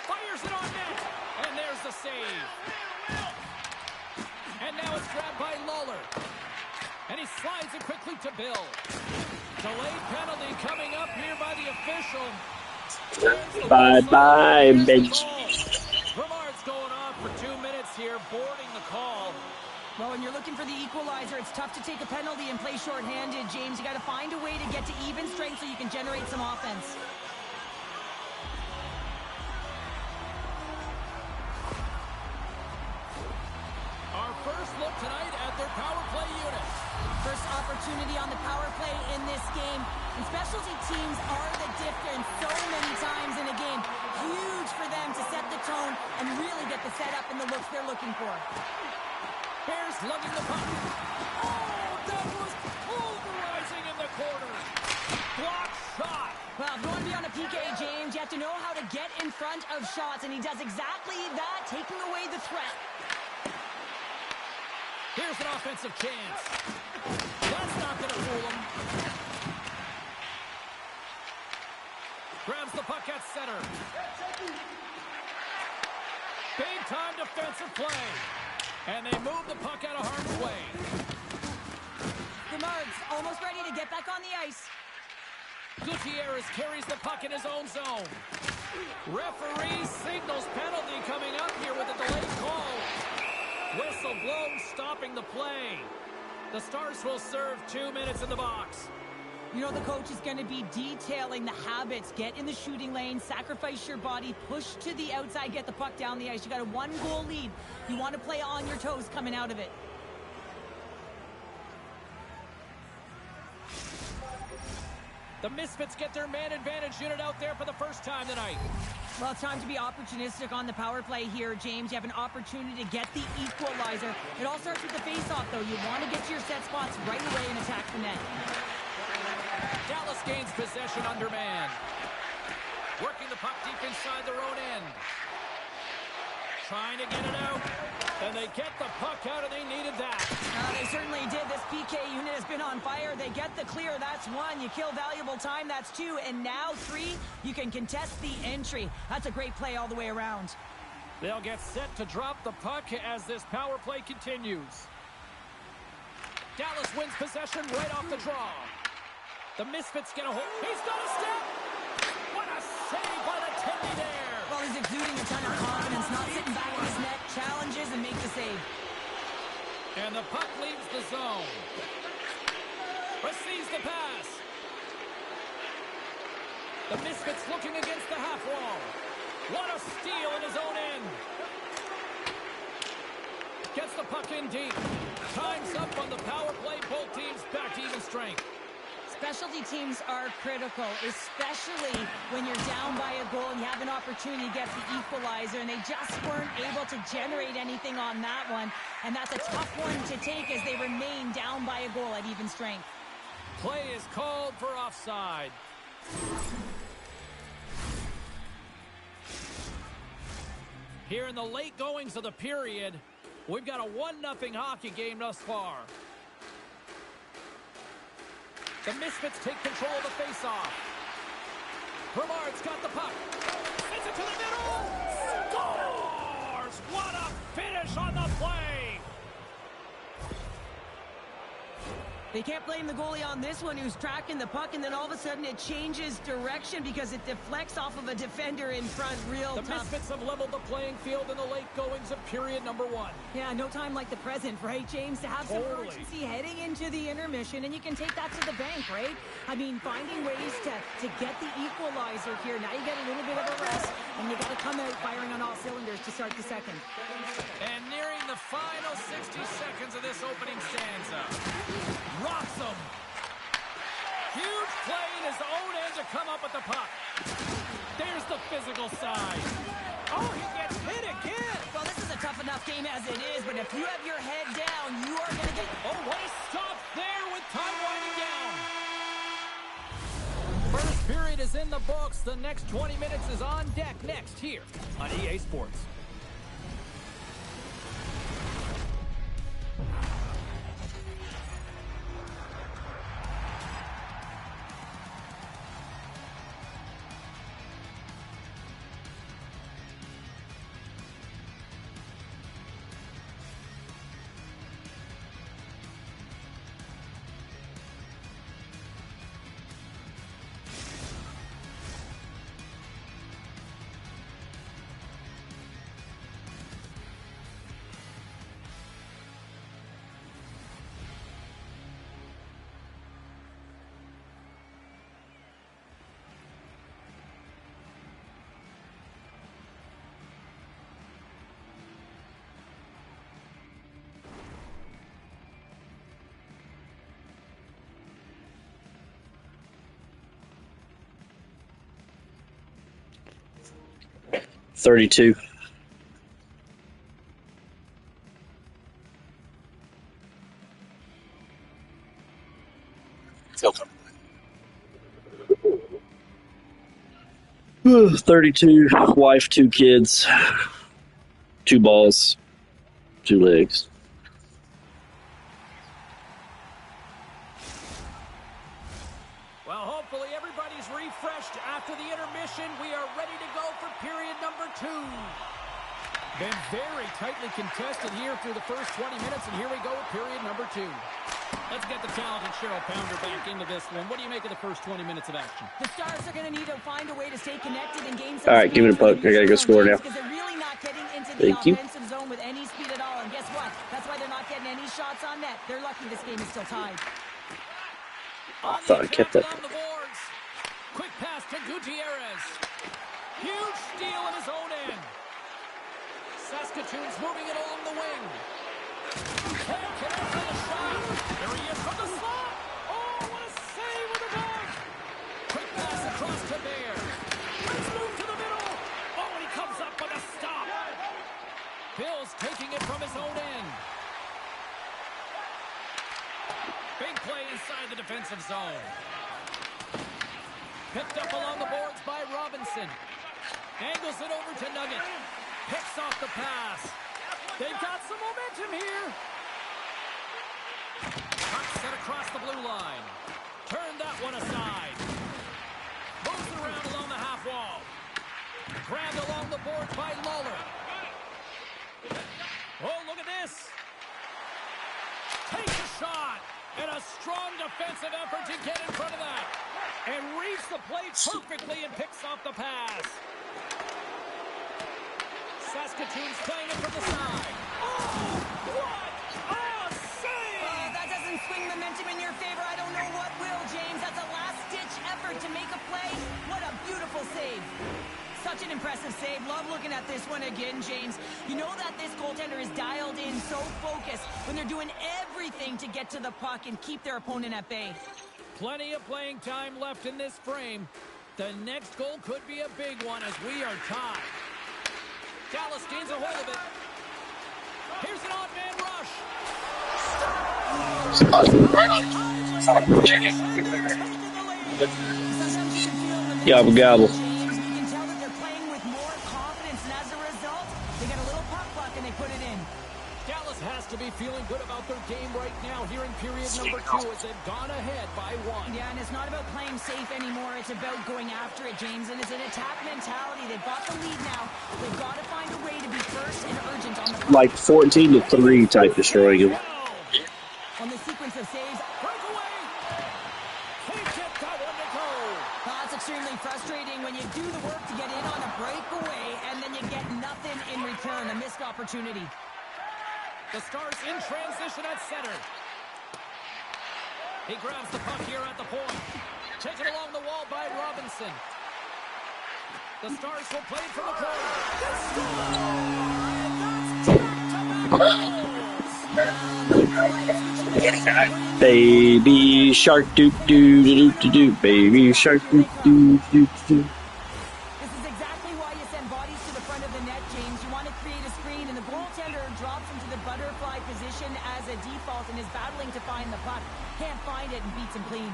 S1: Fires it on net, and there's the save. And now it's grabbed by Lawler. And he slides it quickly to Bill. Delayed penalty coming up here by the official.
S3: Bye-bye, bitch.
S1: Grimard's going off for 2 minutes here, boarding the call.
S2: Well, when you're looking for the equalizer, it's tough to take a penalty and play shorthanded, James. You got to find a way to get to even strength so you can generate some offense.
S1: Our first look tonight at their power play unit.
S2: First opportunity on the power play in this game. And specialty teams are the difference so many times in a game. Huge for them to set the tone and really get the setup and the looks they're looking for.
S1: Bears lugging the puck. Oh, that was pulverizing in the corner. Block shot.
S2: Well, if you want to be on a PK, James, you have to know how to get in front of shots, and he does exactly that, taking away the threat.
S1: Here's an offensive chance. That's not going to center. Big-time defensive play. And they move the puck out of harm's way.
S2: Bernard's almost ready to get back on the ice.
S1: Gutierrez carries the puck in his own zone. Referee signals penalty coming up here with a delayed call. Whistle blown, stopping the play. The Stars will serve 2 minutes in the box.
S2: You know the coach is going to be detailing the habits. Get in the shooting lane, sacrifice your body, push to the outside, get the puck down the ice. You got a 1-goal lead. You want to play on your toes coming out of it.
S1: The Misfits get their man advantage unit out there for the first time tonight.
S2: Well, it's time to be opportunistic on the power play here, James. You have an opportunity to get the equalizer. It all starts with the face-off, though. You want to get to your set spots right away and attack the net.
S1: Dallas gains possession under man. Working the puck deep inside their own end. Trying to get it out. And they get the puck out, and they needed that.
S2: They certainly did. This PK unit has been on fire. They get the clear. That's 1. You kill valuable time. That's 2. And now 3, you can contest the entry. That's a great play all the way around.
S1: They'll get set to drop the puck as this power play continues. Dallas wins possession right off the draw. The Misfits get a hold. He's got a step. What a save by the Tindy there.
S2: Well, he's exuding a ton of confidence, not sitting back in his net, challenges and make the save.
S1: And the puck leaves the zone. Receives the pass. The Misfits looking against the half wall. What a steal in his own end. Gets the puck in deep. Time's up on the power play. Both teams back to even strength.
S2: Specialty teams are critical, especially when you're down by a goal and you have an opportunity to get the equalizer, and they just weren't able to generate anything on that one. And that's a tough one to take as they remain down by a goal at even strength.
S1: Play is called for offside. Here in the late goings of the period, we've got a 1-0 hockey game thus far. The Misfits take control of the faceoff. Bernard's got the puck. Sends it to the middle. Scores! What a finish on the play!
S2: They can't blame the goalie on this one, who's tracking the puck, and then all of a sudden it changes direction because it deflects off of a defender in front. Real tough.
S1: The Misfits have leveled the playing field in the late goings of period number 1.
S2: Yeah, no time like the present, right, James? To have some urgency heading into the intermission, and you can take that to the bank, right? I mean, finding ways to get the equalizer here. Now you get a little bit of a rest, and you got to come out firing on all cylinders to start the second.
S1: And nearing the final 60 seconds of this opening stanza. Rocks him. Huge play in his own end to come up with the puck. There's the physical side. Oh, he gets hit again.
S2: Well, this is a tough enough game as it is, but if you have your head down, you are going to get...
S1: Oh, what a stop there with time winding down. First period is in the books. The next 20 minutes is on deck next here on EA Sports.
S3: $32. Ooh, 32, wife, 2 kids, 2 balls, 2 legs.
S1: Well, hopefully everybody's refreshed after the intermission. We are ready to go for period number 2. Been very tightly contested here through the first 20 minutes, and here we go with period number 2. Let's get the talented Cheryl Pounder back into this one. What do you make of the first 20 minutes of action?
S2: The Stars are going to need to find a way to stay connected and gain some.
S3: All right, give me the puck. I gotta go score now.
S2: Because they're really not getting into the
S3: Thank you.
S2: offensive zone with any speed at all. And guess what? That's why they're not getting any shots on net. They're lucky this game is still tied.
S3: I thought I kept that.
S1: On the boards. Quick pass to Gutierrez. Huge steal in his own end. Saskatoon's moving it along the wing. Can't connect for the shot. There he is from the slot. Oh, what a save with the puck. Quick pass across to Bear. Let's move to the middle. Oh, and he comes up with a stop. Bill's taking it from his own end. Big play inside the defensive zone. Picked up along the boards by Robinson. Angles it over to Nugget. Picks off the pass. They've got some momentum here. Puck set across the blue line. Turn that one aside. Moves it around along the half wall. Grabbed along the boards by Lawler. Oh, look at this. Takes a shot. And a strong defensive effort to get in front of that. And reads the play perfectly and picks off the pass. Saskatoon's playing it from the side. Oh, what a save!
S2: That doesn't swing momentum in your favor. I don't know what will, James. That's a last-ditch effort to make a play. What a beautiful save. Such an impressive save. Love looking at this one again, James. You know that this goaltender is dialed in, so focused when they're doing everything to get to the puck and keep their opponent at bay.
S1: Plenty of playing time left in this frame. The next goal could be a big one as we are tied. Dallas gains a hold of it. Here's an odd man
S3: rush. Gobble, gobble.
S1: Has to be feeling good about their game right now here in period number 2 as they've gone ahead by 1.
S2: Yeah, and it's not about playing safe anymore. It's about going after it, James, and it's an attack mentality. They've got the lead now. They've got to find a way to be first and urgent on the
S3: like 14-3 type destroying him.
S2: On the sequence of saves,
S1: breakaway. Can't get that one to go.
S2: That's extremely frustrating when you do the work to get in on a breakaway and then you get nothing in return, a missed opportunity.
S1: The Stars in transition at center. He grabs the puck here at the point. Taken along the wall by Robinson. The Stars will play it from the corner.
S3: Baby shark doo doo doo doo doo. Baby shark doo doo doo doo.
S2: This is exactly why you send bodies to the front of the net, James. You want to create a screen, and the goaltender drops into the butterfly position as a default and is battling to find the puck. Can't find it and beats him clean.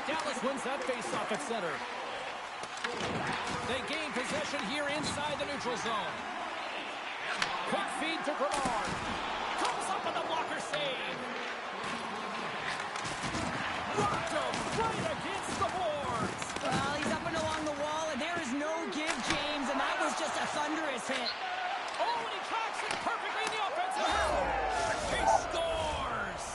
S1: Dallas wins that faceoff at center. They gain possession here inside the neutral zone. Quick feed to Gravard. Comes up with the blocker save. Rocked him right against the boards.
S2: Well, he's up and along the wall, and there is no give, James, and that was just a thunderous hit.
S1: Oh, and he tracks it perfectly in the offensive zone. He scores.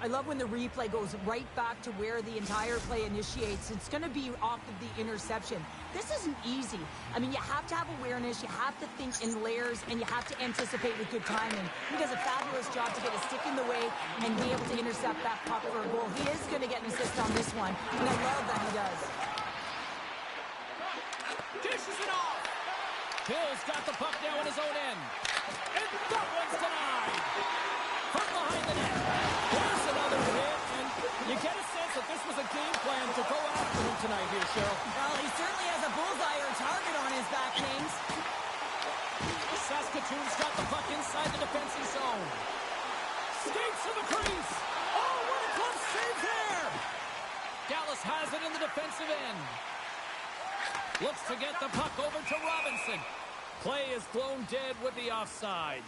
S2: I love when the replay goes right back to where the entire play initiates. It's going to be off of the interception. This isn't easy. I mean, you have to have awareness, you have to think in layers, and you have to anticipate with good timing. He does a fabulous job to get a stick in the way and be able to intercept that puck for a goal. He is going to get an assist on this one, and I love that he does.
S1: Dishes it off. Bill's got the puck now in his own end. And that one's denied. From behind the net. There's another hit, and you get a sense that this was a game plan to go after him tonight here, Cheryl.
S2: Well, he certainly has a bullseye or a target on his back, James.
S1: Saskatoon's got the puck inside the defensive zone. Skates to the crease. Oh, what a close save there. Dallas has it in the defensive end. Looks to get the puck over to Robinson. Play is blown dead with the offside.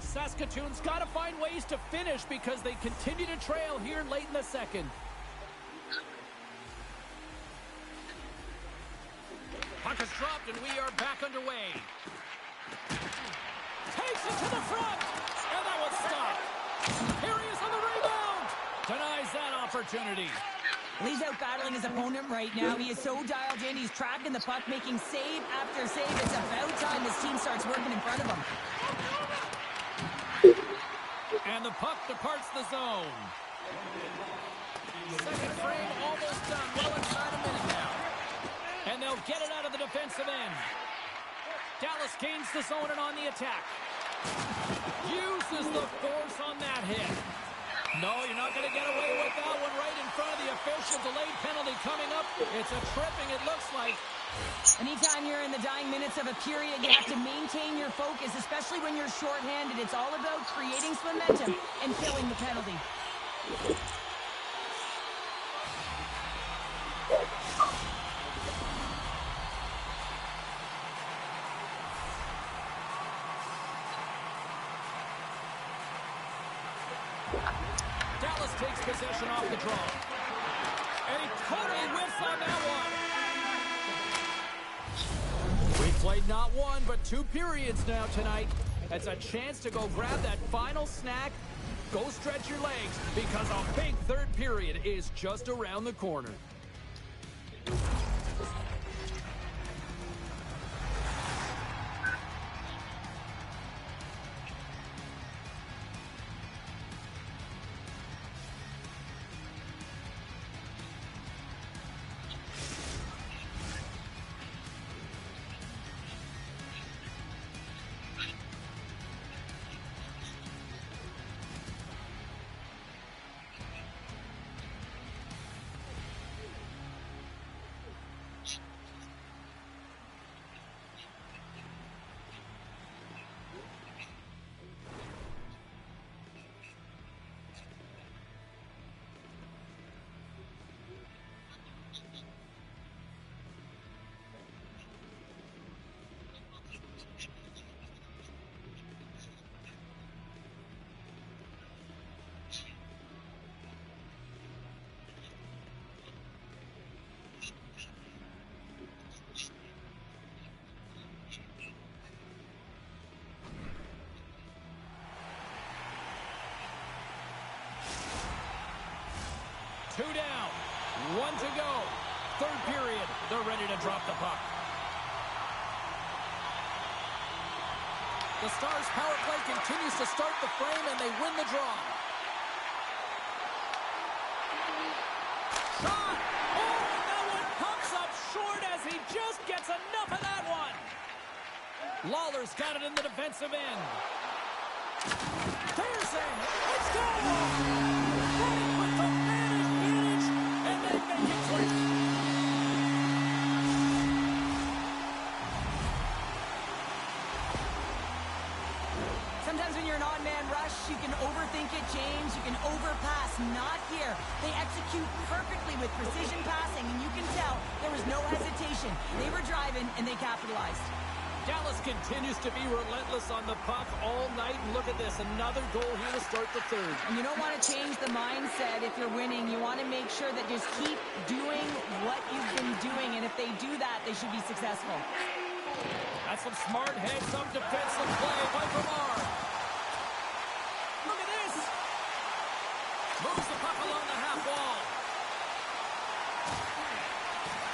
S1: Saskatoon's got to find ways to finish because they continue to trail here late in the second. Puck is dropped and we are back underway. Takes it to the front, and that one's stopped. Here he is on the rebound. Denies that opportunity.
S2: He's out battling his opponent right now. He is so dialed in. He's tracking the puck, making save after save. It's about time his team starts working in front of him.
S1: And the puck departs the zone. Second frame almost done. Well inside a minute now. And they'll get it out of the defensive end. Dallas gains the zone and on the attack. Uses the force on that hit. No, you're not going to get away with that one right in front of the official. Delayed penalty coming up. It's a tripping, it looks like.
S2: Anytime you're in the dying minutes of a period, you have to maintain your focus, especially when you're shorthanded. It's all about creating some momentum and killing the penalty.
S1: Dallas takes possession off the draw. And he totally whiffs on that one. We played not one, but 2 periods now tonight. It's a chance to go grab that final snack. Go stretch your legs because a big third period is just around the corner. Two down, 1 to go. Third period, they're ready to drop the puck. The Stars' power play continues to start the frame, and they win the draw. Shot! Oh, that one comes up short as he just gets enough of that one. Lawler's got it in the defensive end. There's it. Let's go! Running with the man advantage, and they make it quick.
S2: Sometimes when you're an odd-man rush, you can overthink it, James. You can overpass. Not here. They execute perfectly with precision passing, and you can tell there was no hesitation. They were driving, and they capitalized.
S1: Dallas continues to be relentless on the puck all night. And look at this, another goal here to start the third.
S2: And you don't want to change the mindset if you're winning. You want to make sure that just keep doing what you've been doing, and if they do that, they should be successful.
S1: That's some smart heads-up defensive play by Vermar. Look at this. Moves the puck along the half wall.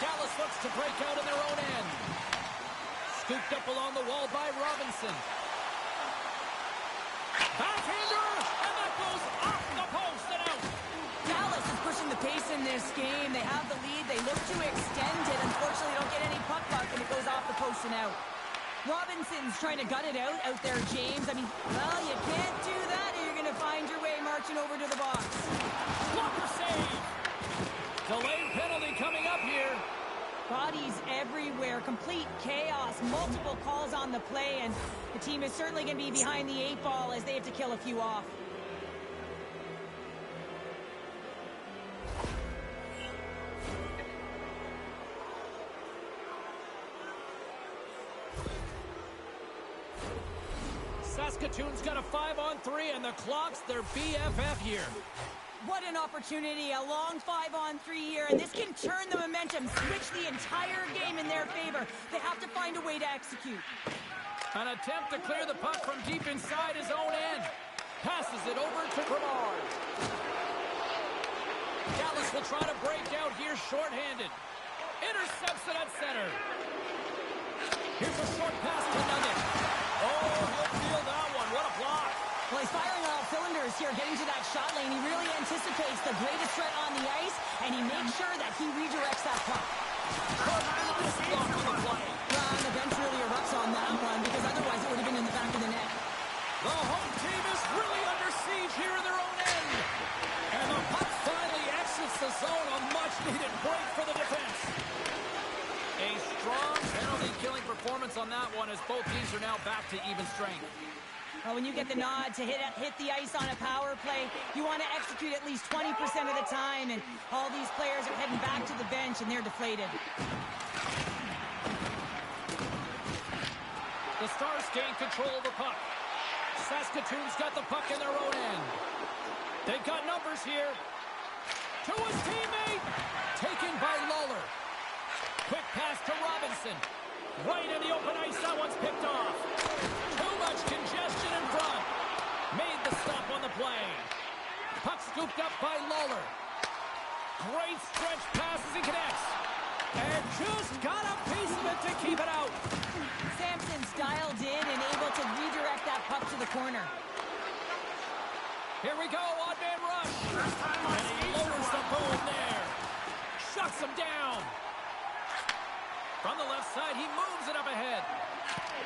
S1: Dallas looks to break out in their own end. Scooped up along the wall by Robinson. Backhander, and that goes off the post and out.
S2: Dallas is pushing the pace in this game. They have the lead. They look to extend it. Unfortunately, they don't get any puck luck, and it goes off the post and out. Robinson's trying to gut it out there, James. I mean, well, you can't do that, or you're going to find your way marching over to the box.
S1: Blocker save. Delayed penalty coming up here.
S2: Bodies everywhere, complete chaos, multiple calls on the play, and the team is certainly going to be behind the 8 ball as they have to kill a few off.
S1: Saskatoon's got a 5-on-3, and the clock's their BFF here.
S2: What an opportunity, a long 5-on-3 here, and this can turn the momentum, switch the entire game in their favor. They have to find a way to execute.
S1: An attempt to clear the puck from deep inside his own end. Passes it over to Bernard. Dallas will try to break out here shorthanded. Intercepts it at center. Here's a short pass to Nugget. Oh, he'll feel that one. What a block.
S2: Well, he's firing on all cylinders here, getting to that shot lane. He really anticipates the greatest threat on the ice, and he makes sure that he redirects that puck. The bench really erupts on that one, because otherwise it would have been in the back of the net.
S1: The home team is really under siege here in their own end. And the puck finally exits the zone. A much-needed break for the defense. A strong penalty-killing performance on that one, as both teams are now back to even strength.
S2: Well, when you get the nod to hit the ice on a power play, you want to execute at least 20% of the time, and all these players are heading back to the bench, and they're deflated.
S1: The Stars gain control of the puck. Saskatoon's got the puck in their own end. They've got numbers here. To his teammate. Taken by Lawler. Quick pass to Robinson. Right in the open ice. That one's picked off. Too much congestion in front. Made the stop on the play. Puck scooped up by Lawler. Great stretch pass as he connects. And just got a piece of it to keep it out.
S2: Samson's dialed in and able to redirect that puck to the corner.
S1: Here we go, odd-man rush. And he lowers the boom there. Shuts him down. From the left side, he moves it up ahead.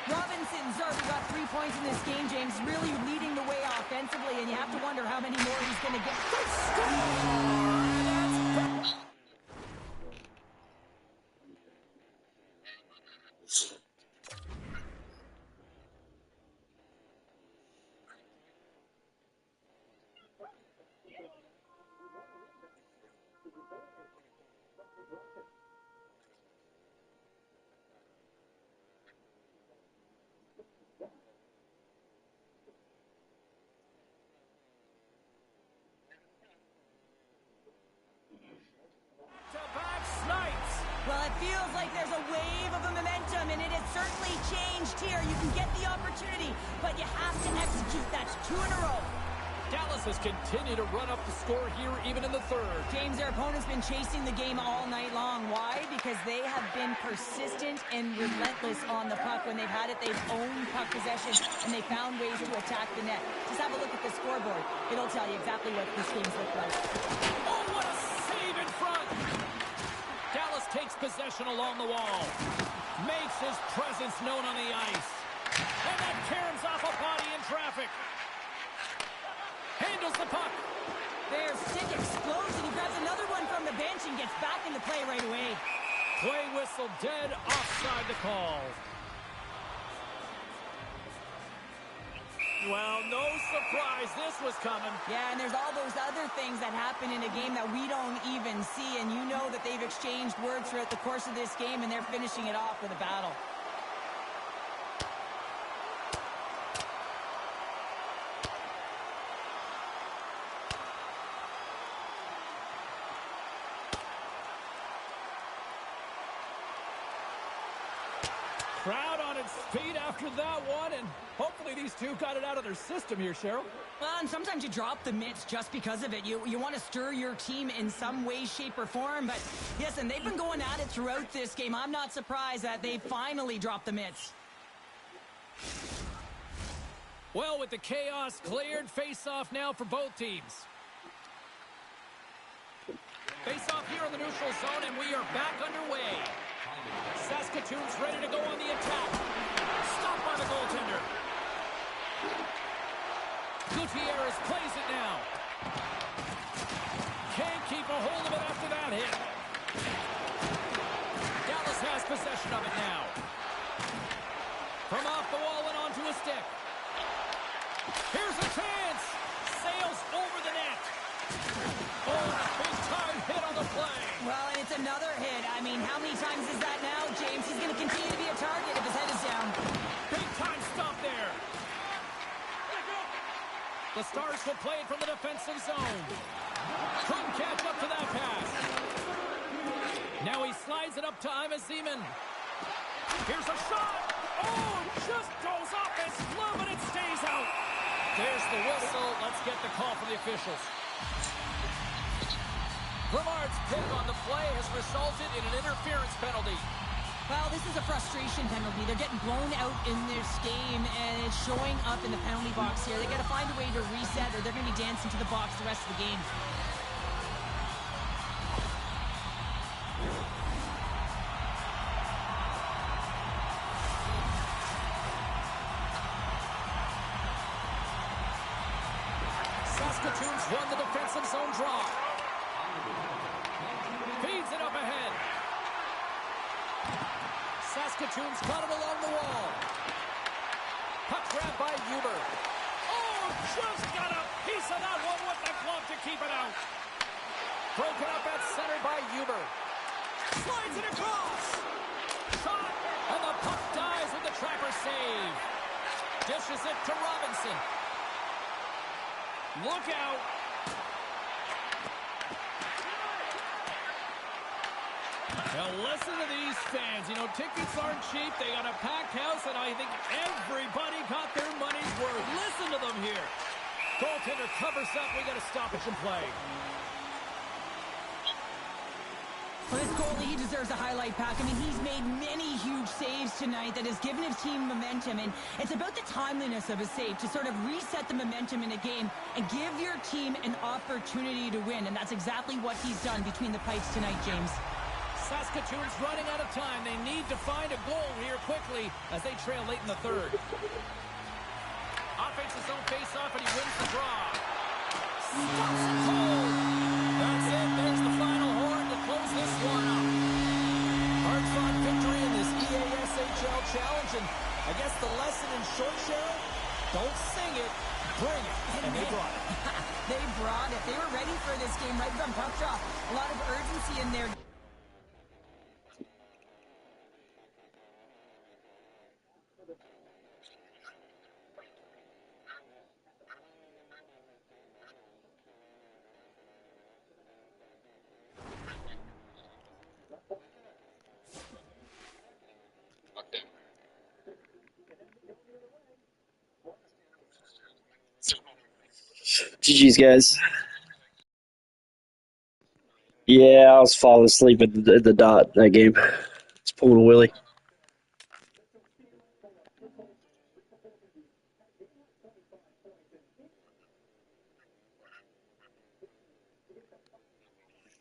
S2: Robinson's already got 3 points in this game, James. Really leading the way offensively, and you have to wonder how many more he's going to get. Well, it feels like there's a wave of momentum, and it has certainly changed here. You can get the opportunity, but you have to execute. That's 2 in a row.
S1: Dallas has continued to run up the score here, even in the third.
S2: James, their opponent's been chasing the game all night long. Why? Because they have been persistent and relentless on the puck. When they've had it, they've owned puck possession, and they found ways to attack the net. Just have a look at the scoreboard. It'll tell you exactly what this game's looked like.
S1: Oh, what a save in front! Dallas takes possession along the wall. Makes his presence known on the ice. And that caroms off a body in traffic. Handles the puck.
S2: Their stick explodes, and he grabs another one from the bench and gets back into play right away.
S1: Play whistle dead, offside the call. Well, no surprise, this was coming.
S2: Yeah, and there's all those other things that happen in a game that we don't even see, and you know that they've exchanged words throughout the course of this game, and they're finishing it off with a battle.
S1: Crowd on its feet after that one, and hopefully these two got it out of their system here, Cheryl.
S2: Well, and sometimes you drop the mitts just because of it. You want to stir your team in some way, shape, or form, but yes, and they've been going at it throughout this game. I'm not surprised that they finally dropped the mitts.
S1: Well, with the chaos cleared, face-off now for both teams. Face-off here in the neutral zone, and we are back underway. Saskatoon's ready to go on the attack. Stopped by the goaltender. Gutierrez plays it now. Can't keep a hold of it after that hit.
S2: another hit. I mean, how many times is that now, James? He's going to continue to be a target if his head is down.
S1: Big time stop there. The Stars will play it from the defensive zone. Couldn't catch up to that pass. Now he slides it up to Zeman. Here's a shot. Oh, just goes off his glove and it stays out. There's the whistle. Let's get the call from the officials. Bernard's pick on the play has resulted in an interference penalty.
S2: Well, this is a frustration penalty. They're getting blown out in this game, and it's showing up in the penalty box here. They got to find a way to reset, or they're going to be dancing to the box the rest of the game.
S1: Saskatoon's won the defensive zone draw. Feeds it up ahead. Saskatoon's got it along the wall. Puck grab by Huber. Oh, just got a piece of that one with the glove to keep it out. Broken up at center by Huber. Slides it across. Shot, and the puck dies with the trapper save. Dishes it to Robinson. Look out. Now listen to these fans. You know, tickets aren't cheap. They got a packed house, and I think everybody got their money's worth. Listen to them here. Goaltender covers up. We got a stoppage in play.
S2: For this goalie, he deserves a highlight pack. I mean, he's made many huge saves tonight that has given his team momentum, and it's about the timeliness of a save to sort of reset the momentum in a game and give your team an opportunity to win, and that's exactly what he's done between the pipes tonight, James.
S1: Saskatoon's running out of time. They need to find a goal here quickly as they trail late in the third. Offense his own face-off, and he wins the draw. Stops it cold. That's it. There's the final horn to close this one up. Hard-fought victory in this EASHL challenge, and I guess the lesson in short, Cheryl, don't sing it, bring it. And they brought it.
S2: They brought it. They were ready for this game right from puck drop. A lot of urgency in there.
S3: GG's, guys. Yeah, I was falling asleep at the dot that game. It's pulling a willy.